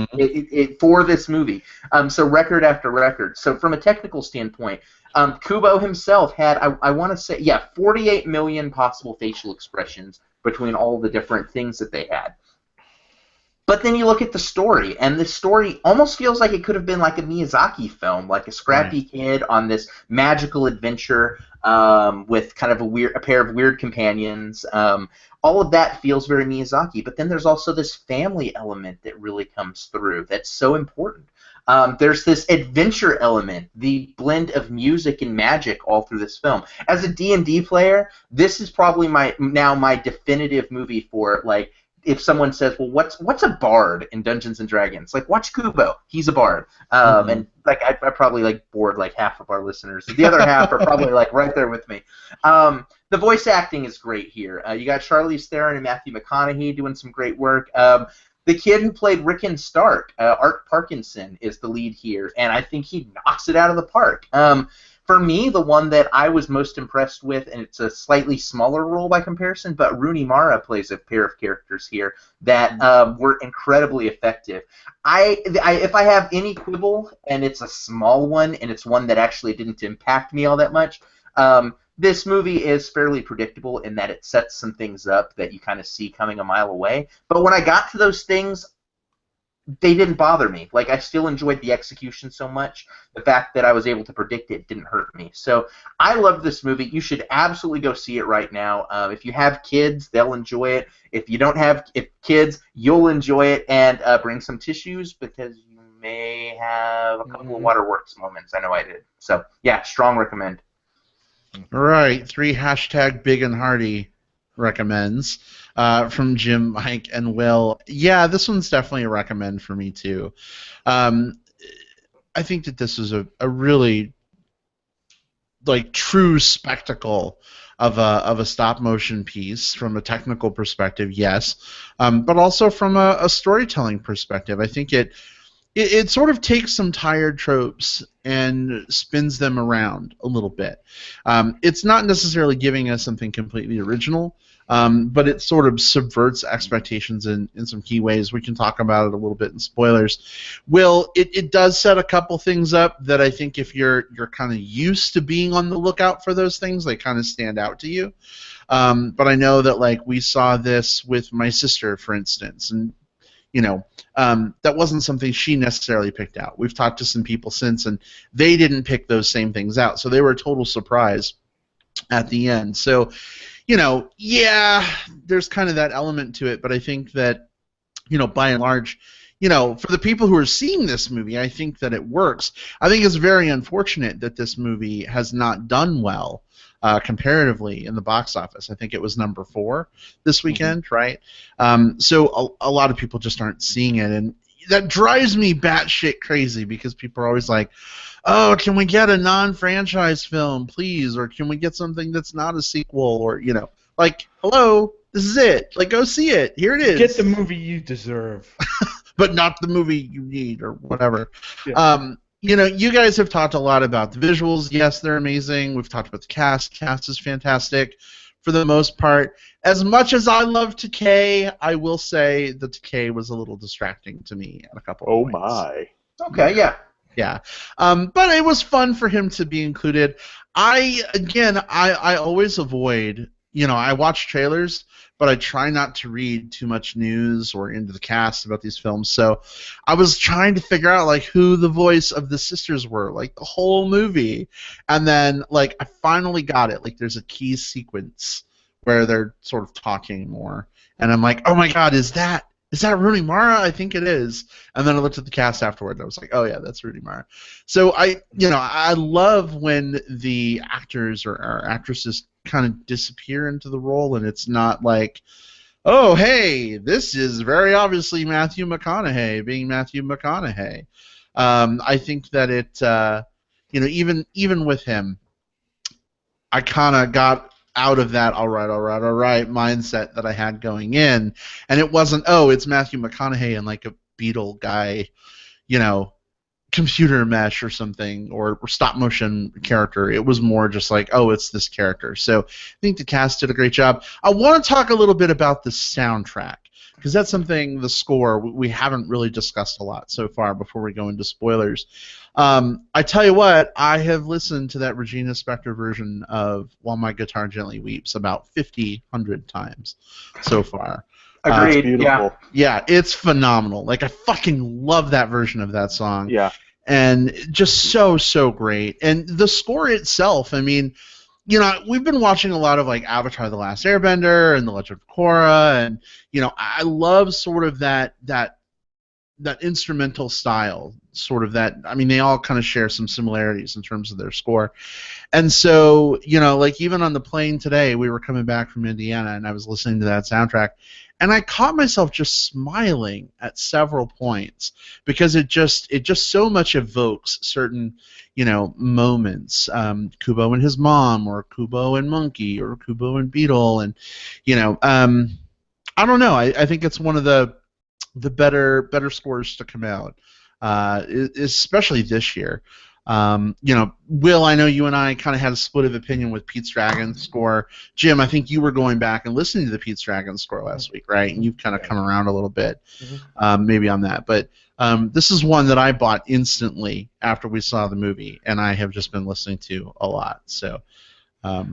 for this movie. So record after record. So from a technical standpoint, Kubo himself had, I want to say, 48 million possible facial expressions between all the different things that they had. But then you look at the story, and the story almost feels like it could have been like a Miyazaki film, like a scrappy kid on this magical adventure with kind of a pair of weird companions. All of that feels very Miyazaki, but then there's also this family element that really comes through that's so important. There's this adventure element, the blend of music and magic all through this film. As a D&D player, this is probably my definitive movie for, like, if someone says, well, what's a bard in Dungeons and Dragons? Like, watch Kubo. He's a bard. And like I probably bored like half of our listeners. The other half are probably like right there with me. The voice acting is great here. You got Charlize Theron and Matthew McConaughey doing some great work. The kid who played Rickon Stark, Art Parkinson, is the lead here, and I think he knocks it out of the park. For me, the one that I was most impressed with, and it's a slightly smaller role by comparison, but Rooney Mara plays a pair of characters here that were incredibly effective. If I have any quibble, and it's a small one, and it's one that actually didn't impact me all that much, this movie is fairly predictable in that it sets some things up that you kind of see coming a mile away. But when I got to those things, they didn't bother me. Like, I still enjoyed the execution so much. The fact that I was able to predict it didn't hurt me. So I love this movie. You should absolutely go see it right now. If you have kids, they'll enjoy it. If you don't have kids, you'll enjoy it. And bring some tissues because you may have a couple of waterworks moments. I know I did. So, yeah, strong recommend. All right, 3 #big and hearty recommends from Jim, Mike, and Will. Yeah, this one's definitely a recommend for me too. I think that this is a really true spectacle of a stop motion piece from a technical perspective, yes, but also from a storytelling perspective. I think it it sort of takes some tired tropes and spins them around a little bit. It's not necessarily giving us something completely original, but it sort of subverts expectations in some key ways. We can talk about it a little bit in spoilers. Will, it does set a couple things up that I think if you're kind of used to being on the lookout for those things, they kind of stand out to you. But I know that like we saw this with my sister, for instance, and that wasn't something she necessarily picked out. We've talked to some people since, and they didn't pick those same things out, so they were a total surprise at the end. So, yeah, there's kind of that element to it, but I think that, by and large, for the people who are seeing this movie, I think that it works. I think it's very unfortunate that this movie has not done well comparatively in the box office. I think it was number 4 this weekend, right? So a lot of people just aren't seeing it, and that drives me batshit crazy because people are always like, oh, can we get a non-franchise film, please? Or can we get something that's not a sequel? Or, like, hello, this is it. Like, go see it. Here it is. Get the movie you deserve. But not the movie you need or whatever. Yeah. You guys have talked a lot about the visuals. Yes, they're amazing. We've talked about the cast. Cast is fantastic for the most part. As much as I love Takei, I will say the Takei was a little distracting to me at a couple of points. My. Okay, yeah. Yeah. But it was fun for him to be included. I always avoid, I watch trailers, but I try not to read too much news or into the cast about these films. So I was trying to figure out like who the voice of the sisters were, like the whole movie. And then like I finally got it. Like there's a key sequence where they're sort of talking more. And I'm like, oh my God, is that Rooney Mara? I think it is. And then I looked at the cast afterward and I was like, oh yeah, that's Rooney Mara. So I love when the actors or actresses kind of disappear into the role and it's not like, oh hey, this is very obviously Matthew McConaughey being Matthew McConaughey. I think that it, even with him, I kind of got out of that all right mindset that I had going in, and it wasn't, oh, it's Matthew McConaughey and like a Beetle guy, computer mesh or something, or stop motion character. It was more just like, oh, it's this character. So I think the cast did a great job. I want to talk a little bit about the soundtrack, because that's something, the score, we haven't really discussed a lot so far before we go into spoilers. I tell you what, I have listened to that Regina Spektor version of While My Guitar Gently Weeps about 100 times so far. Agreed. Beautiful. Yeah, it's phenomenal. Like, I fucking love that version of that song. Yeah. And just so great. And the score itself, I mean, we've been watching a lot of like Avatar: The Last Airbender and The Legend of Korra, and I love sort of that instrumental style, sort of that. I mean, they all kind of share some similarities in terms of their score. And so, like even on the plane today, we were coming back from Indiana, and I was listening to that soundtrack, and I caught myself just smiling at several points because it just so much evokes certain, moments. Kubo and his mom, or Kubo and Monkey, or Kubo and Beetle, and I don't know. I think it's one of the better scores to come out, especially this year. Will, I know you and I kind of had a split of opinion with Pete's Dragon score. Jim, I think you were going back and listening to the Pete's Dragon score last week, right? And you've kind of come around a little bit, maybe on that. But this is one that I bought instantly after we saw the movie, and I have just been listening to a lot. So, yeah.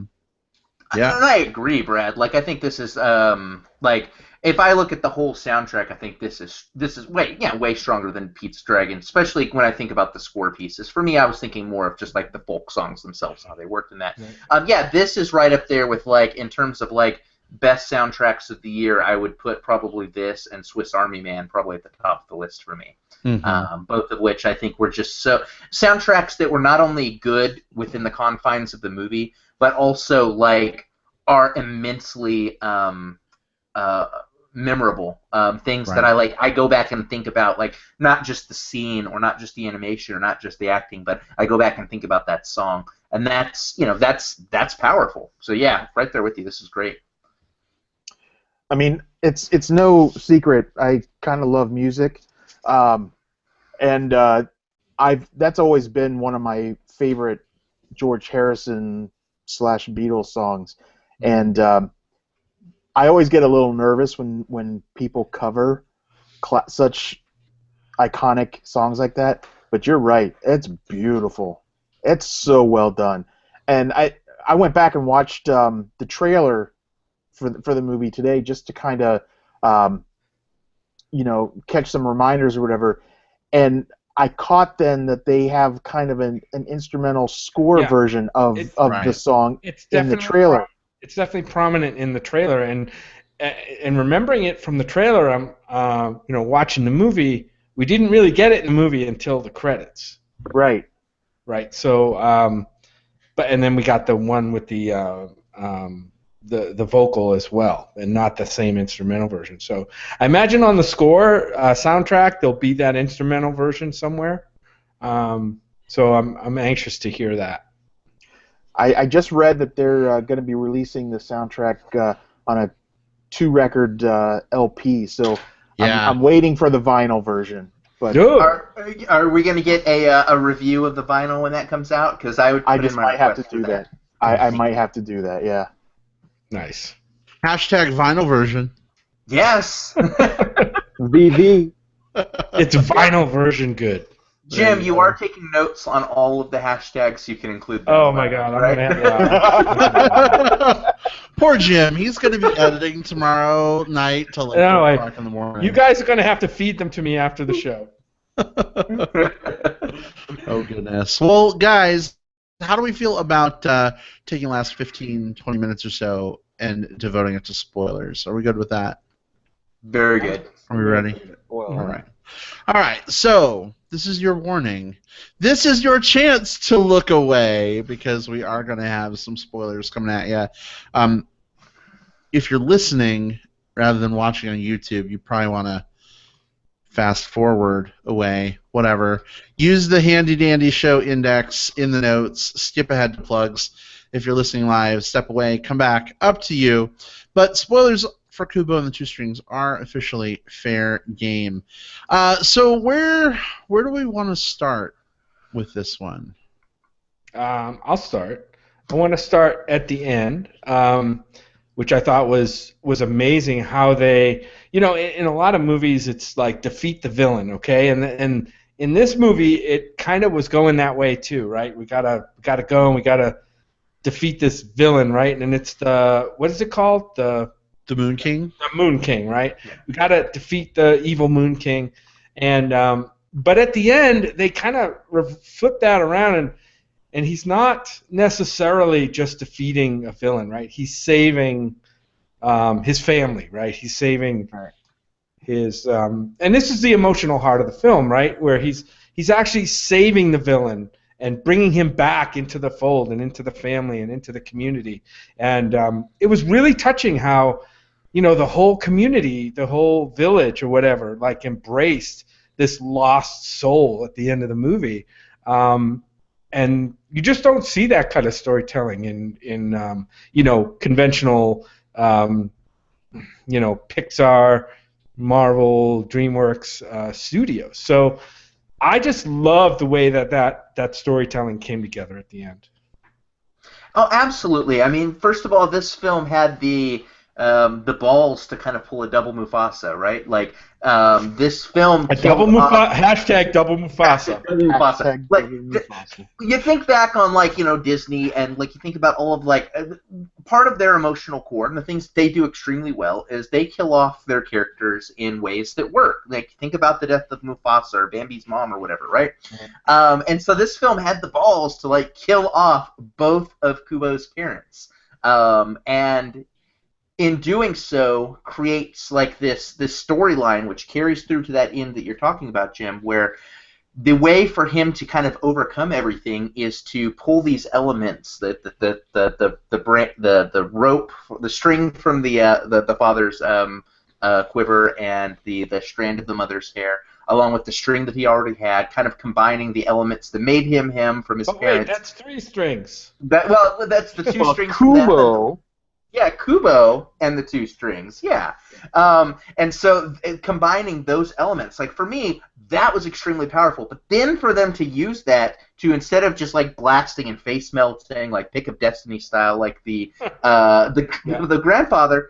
And I agree, Brad. Like, I think this is like, if I look at the whole soundtrack, I think this is way stronger than Pete's Dragon, especially when I think about the score pieces. For me, I was thinking more of just like the folk songs themselves, how they worked in that. Right. Yeah, this is right up there with, like, in terms of like best soundtracks of the year. I would put probably this and Swiss Army Man probably at the top of the list for me. Both of which I think were just so soundtracks that were not only good within the confines of the movie, but also like are immensely memorable things that I go back and think about, like not just the scene or not just the animation or not just the acting, but I go back and think about that song, and that's that's powerful. So yeah, right there with you. This is great. I mean, it's no secret I kind of love music. And that's always been one of my favorite George Harrison / Beatles songs, and I always get a little nervous when people cover such iconic songs like that. But you're right, it's beautiful. It's so well done, and I went back and watched the trailer for the movie today just to kind of catch some reminders or whatever, and I caught then that they have kind of an instrumental score version of the song in the trailer. It's definitely prominent in the trailer, and remembering it from the trailer, I'm watching the movie. We didn't really get it in the movie until the credits. Right. So, and then we got the one with the vocal as well, and not the same instrumental version. So I imagine on the score soundtrack there'll be that instrumental version somewhere. So I'm anxious to hear that. I just read that they're going to be releasing the soundtrack on a 2-record LP. So I'm waiting for the vinyl version. But are we going to get a review of the vinyl when that comes out? Because I just might have to do that. I might have to do that. Yeah. Nice. Hashtag vinyl version. Yes. VV. It's vinyl version good. Jim, you are taking notes on all of the hashtags, so you can include them. Oh my God, right? I'm gonna have Poor Jim. He's going to be editing tomorrow night till like 4 o'clock in the morning. You guys are going to have to feed them to me after the show. Oh goodness. Well, guys, how do we feel about taking the last 15, 20 minutes or so and devoting it to spoilers? Are we good with that? Very good. Are we ready? All right. All right. So this is your warning. This is your chance to look away because we are going to have some spoilers coming at you. If you're listening rather than watching on YouTube, you probably want to fast forward away, whatever. Use the handy dandy show index in the notes. Skip ahead to plugs. If you're listening live, step away, come back, up to you. But spoilers for Kubo and the Two Strings are officially fair game. So where do we want to start with this one? I'll start. I want to start at the end, which I thought was amazing how they, in a lot of movies it's like defeat the villain, okay? And in this movie it kind of was going that way too, right? We gotta go and we gotta defeat this villain, right? And it's what is it called? The Moon King? The Moon King, right? Yeah. We got to defeat the evil Moon King. And but at the end, they kind of flip that around, and he's not necessarily just defeating a villain, right? He's saving his family, right? He's saving his... and this is the emotional heart of the film, right? Where he's actually saving the villain and bringing him back into the fold and into the family and into the community. And it was really touching how... the whole community, the whole village or whatever, like embraced this lost soul at the end of the movie. And you just don't see that kind of storytelling in conventional, Pixar, Marvel, DreamWorks studios. So I just love the way that storytelling came together at the end. Oh, absolutely. I mean, first of all, this film had the balls to kind of pull a double Mufasa, right? Like this film. Double Mufasa. Hashtag double Mufasa. Mufasa. Like you think back on Disney and you think about all of part of their emotional core and the things they do extremely well is they kill off their characters in ways that work. Like think about the death of Mufasa or Bambi's mom or whatever, right? And so this film had the balls to kill off both of Kubo's parents, and in doing so, creates this storyline which carries through to that end that you're talking about, Jim, where the way for him to kind of overcome everything is to pull these elements, the rope, the string from the father's quiver, and the strand of the mother's hair, along with the string that he already had, kind of combining the elements that made him from his parents. Wait, that's 3 strings. That's the 2 strings. Kubo. Yeah, Kubo and the two strings. Yeah. And so combining those elements, like for me, that was extremely powerful. But then for them to use that to, instead of just like blasting and face melting, like Pick of Destiny style, like the grandfather,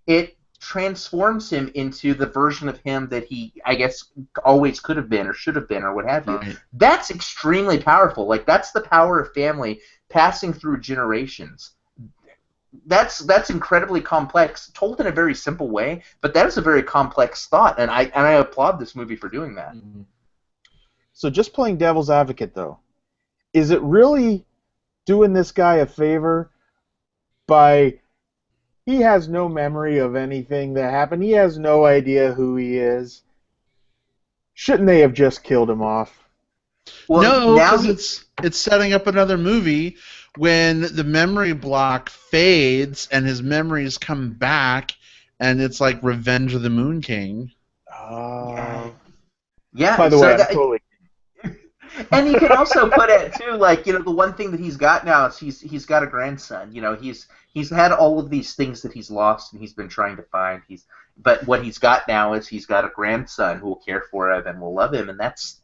it transforms him into the version of him that he, I guess, always could have been or should have been or what have you. Right. That's extremely powerful. Like that's the power of family passing through generations. That's incredibly complex, told in a very simple way, but that is a very complex thought, and I applaud this movie for doing that. So just playing devil's advocate, though, is it really doing this guy a favor by he has no memory of anything that happened? He has no idea who he is. Shouldn't they have just killed him off? Well, no, because it's setting up another movie when the memory block fades and his memories come back, and it's like Revenge of the Moon King. Yeah. By the way, I'm totally. And you can also put it too, like, you know, the one thing that he's got now is he's got a grandson. You know, he's had all of these things that he's lost and he's been trying to find. But what he's got now is he's got a grandson who will care for him and will love him, and that's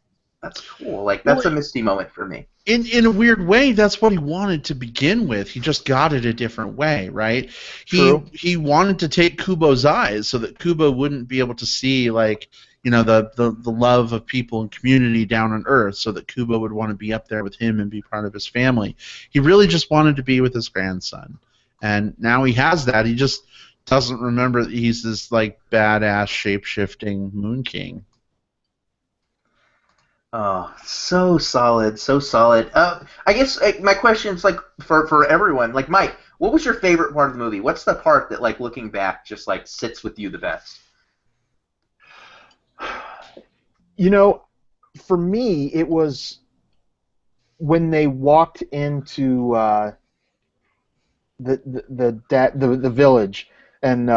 cool. Like, that's a Misty moment for me. In a weird way, that's what he wanted to begin with. He just got it a different way, right? He wanted to take Kubo's eyes so that Kubo wouldn't be able to see, like, you know, the love of people and community down on Earth, so that Kubo would want to be up there with him and be part of his family. He really just wanted to be with his grandson. And now he has that. He just doesn't remember that he's this, like, badass, shape-shifting Moon King. Oh, so solid, so solid. I guess my question is, like, for everyone, like, Mike, what was your favorite part of the movie? What's the part that, like, looking back, just, like, sits with you the best? You know, for me, it was when they walked into the village, and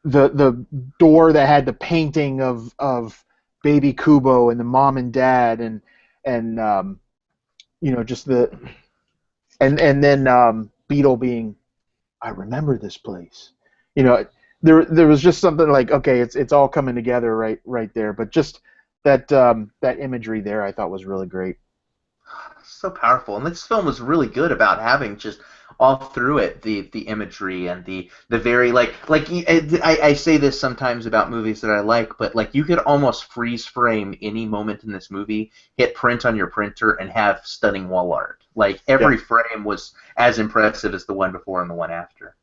the door that had the painting of baby Kubo and the mom and dad, and you know, just and then Beetle being, I remember this place. You know, there was just something like, okay, it's all coming together right there. But just that imagery there, I thought was really great. So powerful, and this film was really good about having just all through it the imagery and the very like I say this sometimes about movies that I like, but like you could almost freeze frame any moment in this movie, hit print on your printer, and have stunning wall art. Like every frame was as impressive as the one before and the one after.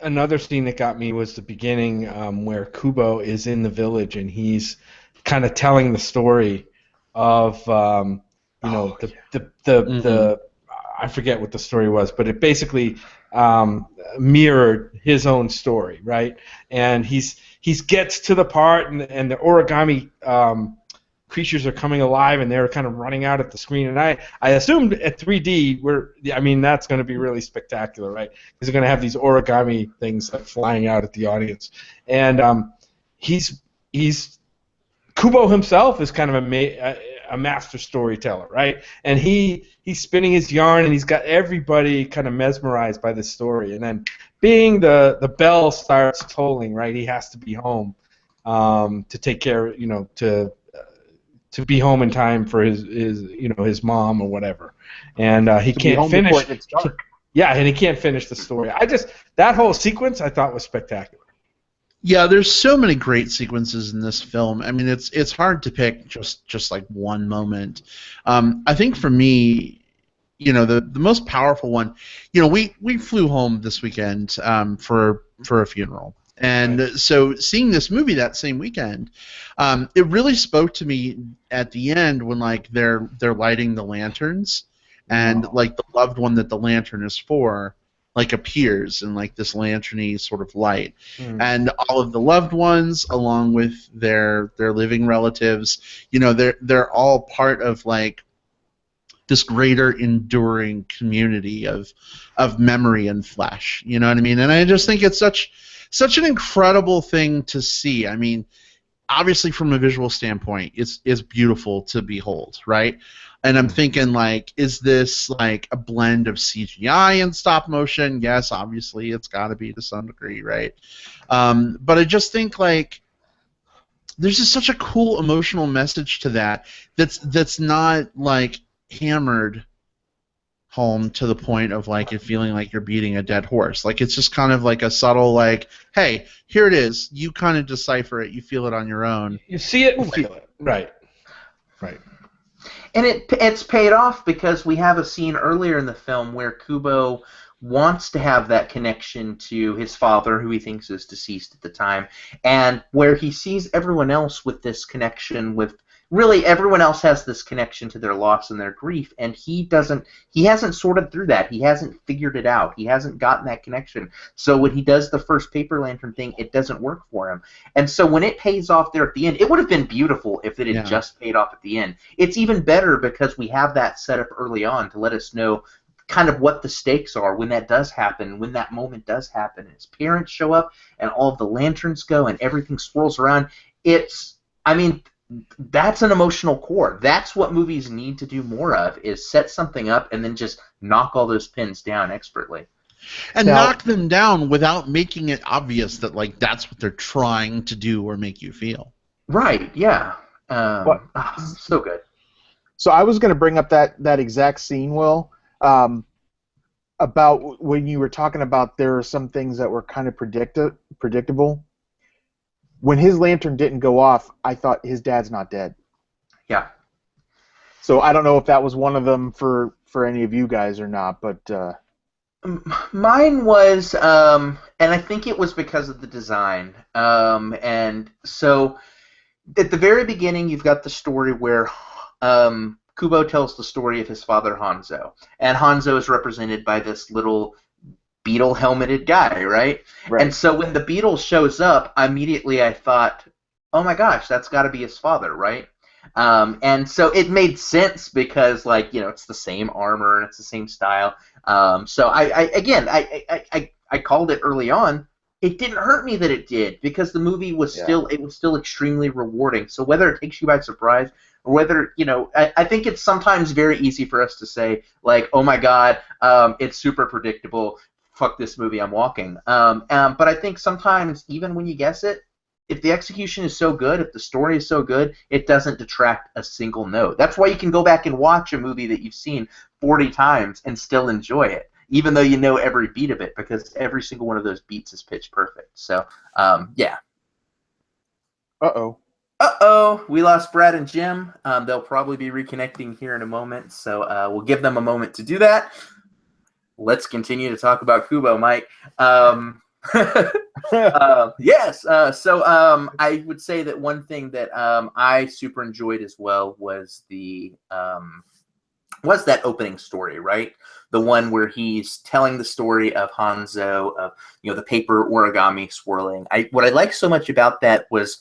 Another scene that got me was the beginning, where Kubo is in the village and he's kind of telling the story of the I forget what the story was, but it basically mirrored his own story, right? And he gets to the part, and the origami creatures are coming alive, and they're kind of running out at the screen. And I assumed at 3D, that's going to be really spectacular, right? Because they're going to have these origami things like flying out at the audience. And he's Kubo himself is kind of a master storyteller, right? And he's spinning his yarn, and he's got everybody kind of mesmerized by this story. And then, being the bell starts tolling, right? He has to be home to take care, to be home in time for his mom or whatever. And he can't finish. Yeah, and he can't finish the story. That whole sequence I thought was spectacular. Yeah, there's so many great sequences in this film. I mean, it's hard to pick just like one moment. I think for me, the most powerful one, we flew home this weekend for a funeral. And so seeing this movie that same weekend, it really spoke to me at the end when like they're lighting the lanterns, and like the loved one that the lantern is for like appears in like this lanterny sort of light, and all of the loved ones along with their living relatives, they're all part of like this greater enduring community of memory and flesh. You know what I mean? And I just think it's such an incredible thing to see. I mean, obviously from a visual standpoint, it's beautiful to behold, right? And I'm thinking, like, is this like a blend of CGI and stop motion? Yes, obviously it's got to be to some degree, right? But I just think, like, there's just such a cool emotional message to that that's not like hammered home to the point of like it feeling like you're beating a dead horse. Like, it's just kind of like a subtle, like, hey, here it is. You kind of decipher it. You feel it on your own. You see it and feel it. Right. And it's paid off because we have a scene earlier in the film where Kubo wants to have that connection to his father, who he thinks is deceased at the time, and where he sees everyone else with this connection with. Really, everyone else has this connection to their loss and their grief, and he hasn't sorted through that. He hasn't figured it out. He hasn't gotten that connection. So when he does the first paper lantern thing, it doesn't work for him. And so when it pays off there at the end, it would have been beautiful if it had just paid off at the end. It's even better because we have that set up early on to let us know kind of what the stakes are when that does happen, when that moment does happen, and his parents show up, and all of the lanterns go, and everything swirls around. That's an emotional core. That's what movies need to do more of, is set something up and then just knock all those pins down expertly. And knock them down without making it obvious that, like, that's what they're trying to do or make you feel. Right, yeah. So good. So I was going to bring up that exact scene, Will, about when you were talking about there are some things that were kind of predictable. When his lantern didn't go off, I thought his dad's not dead. Yeah. So I don't know if that was one of them for any of you guys or not, but mine was, and I think it was because of the design. And so at the very beginning, you've got the story where Kubo tells the story of his father Hanzo, and Hanzo is represented by this little beetle helmeted guy, right? And so when the beetle shows up, immediately I thought, oh my gosh, that's got to be his father, right? And so it made sense because, like, you know, it's the same armor and it's the same style. So I called it early on. It didn't hurt me that it did, because the movie was still extremely rewarding. So whether it takes you by surprise or whether, you know, I think it's sometimes very easy for us to say, like, oh my God, it's super predictable. Fuck this movie, I'm walking. But I think sometimes, even when you guess it, if the execution is so good, if the story is so good, it doesn't detract a single note. That's why you can go back and watch a movie that you've seen 40 times and still enjoy it, even though you know every beat of it, because every single one of those beats is pitch perfect. So, yeah. Uh-oh, we lost Brad and Jim. They'll probably be reconnecting here in a moment, so we'll give them a moment to do that. Let's continue to talk about Kubo, Mike. Yes. So I would say that one thing that I super enjoyed as well was that opening story, right? The one where he's telling the story of Hanzo, of, you know, the paper origami swirling. What I like so much about that was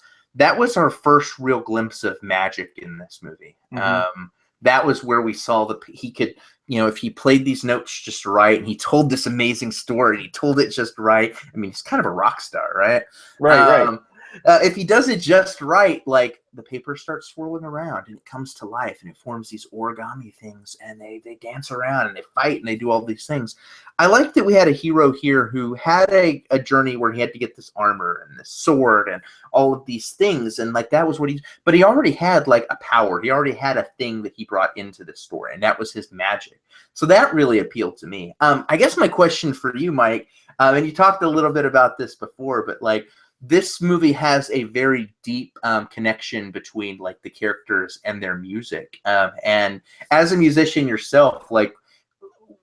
our first real glimpse of magic in this movie. Mm-hmm. That was where we saw he could, you know, if he played these notes just right and he told this amazing story and he told it just right. I mean, he's kind of a rock star, right? Right. If he does it just right, like, the paper starts swirling around and it comes to life and it forms these origami things, and they dance around and they fight and they do all these things. I like that we had a hero here who had a journey where he had to get this armor and this sword and all of these things, and like that was what but he already had like a power. He already had a thing that he brought into this story, and that was his magic. So that really appealed to me. I guess my question for you, Mike, and you talked a little bit about this before, but like, this movie has a very deep connection between, like, the characters and their music. And as a musician yourself, like,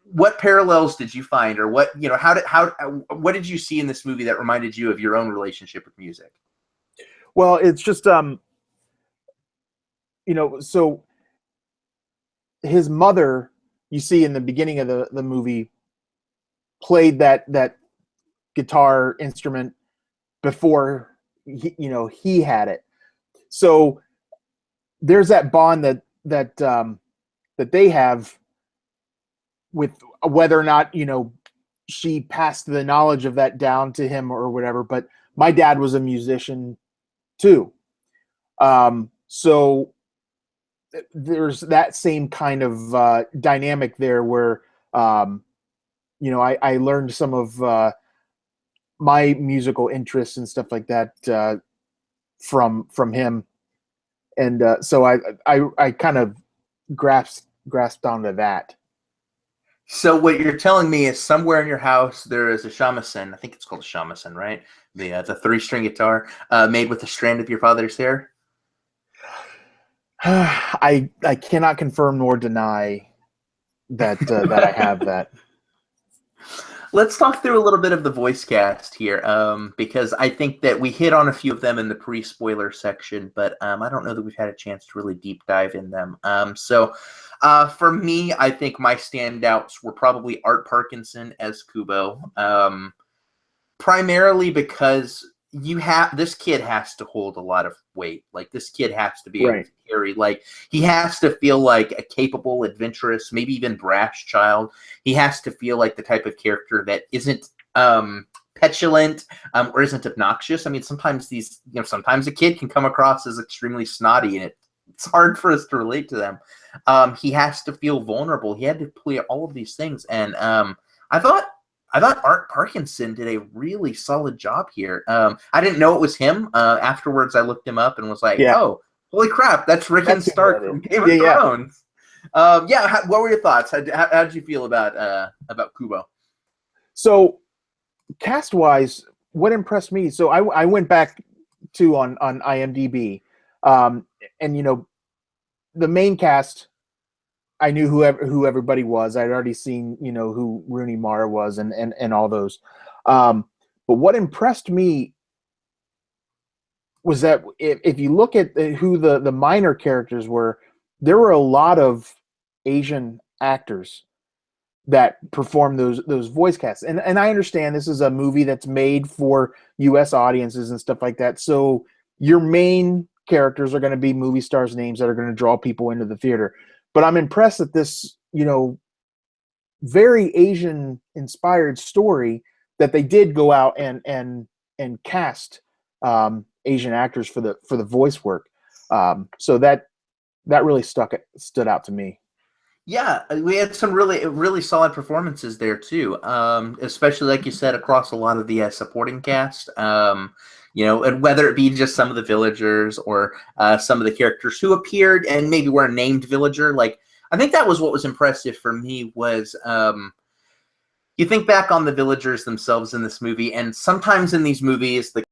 what parallels did you find, or what, you know, what did you see in this movie that reminded you of your own relationship with music? Well, it's just you know, so his mother, you see in the beginning of the movie, played that guitar instrument before he had it. So there's that bond that they have with whether or not, you know, she passed the knowledge of that down to him or whatever. But my dad was a musician too, So there's that same kind of dynamic there where, I learned some of my musical interests and stuff like that from him, and so I kind of grasped onto that. So what you're telling me is somewhere in your house there is a shamisen. I think it's called a shamisen, right? The 3-string guitar made with a strand of your father's hair. I cannot confirm nor deny that that I have that. Let's talk through a little bit of the voice cast here, because I think that we hit on a few of them in the pre-spoiler section, but I don't know that we've had a chance to really deep dive in them. So for me, I think my standouts were probably Art Parkinson as Kubo, primarily because this kid has to hold a lot of weight. Like, this kid has to be able to carry, like, he has to feel like a capable, adventurous, maybe even brash child. He has to feel like the type of character that isn't petulant or isn't obnoxious. I mean, sometimes sometimes a kid can come across as extremely snotty, and it's hard for us to relate to them. He has to feel vulnerable. He had to play all of these things, and I thought Art Parkinson did a really solid job here. I didn't know it was him. Afterwards, I looked him up and was like, "Oh, holy crap, that's Rickon Stark from Game of Thrones." What were your thoughts? How did you feel about Kubo? So, cast-wise, what impressed me? So I went back to on IMDb, and the main cast, I knew who everybody was. I'd already seen, who Rooney Mara was and all those. But what impressed me was that if you look at who the minor characters were, there were a lot of Asian actors that performed those voice casts. And I understand this is a movie that's made for U.S. audiences and stuff like that. So your main characters are going to be movie stars' names that are going to draw people into the theater. But I'm impressed that this, very Asian-inspired story that they did go out and cast Asian actors for the voice work. So that really stood out to me. Yeah, we had some really solid performances there too. Especially like you said, across a lot of the supporting cast. And whether it be just some of the villagers or some of the characters who appeared and maybe were a named villager. Like, I think that was what was impressive for me was you think back on the villagers themselves in this movie, and sometimes in these movies the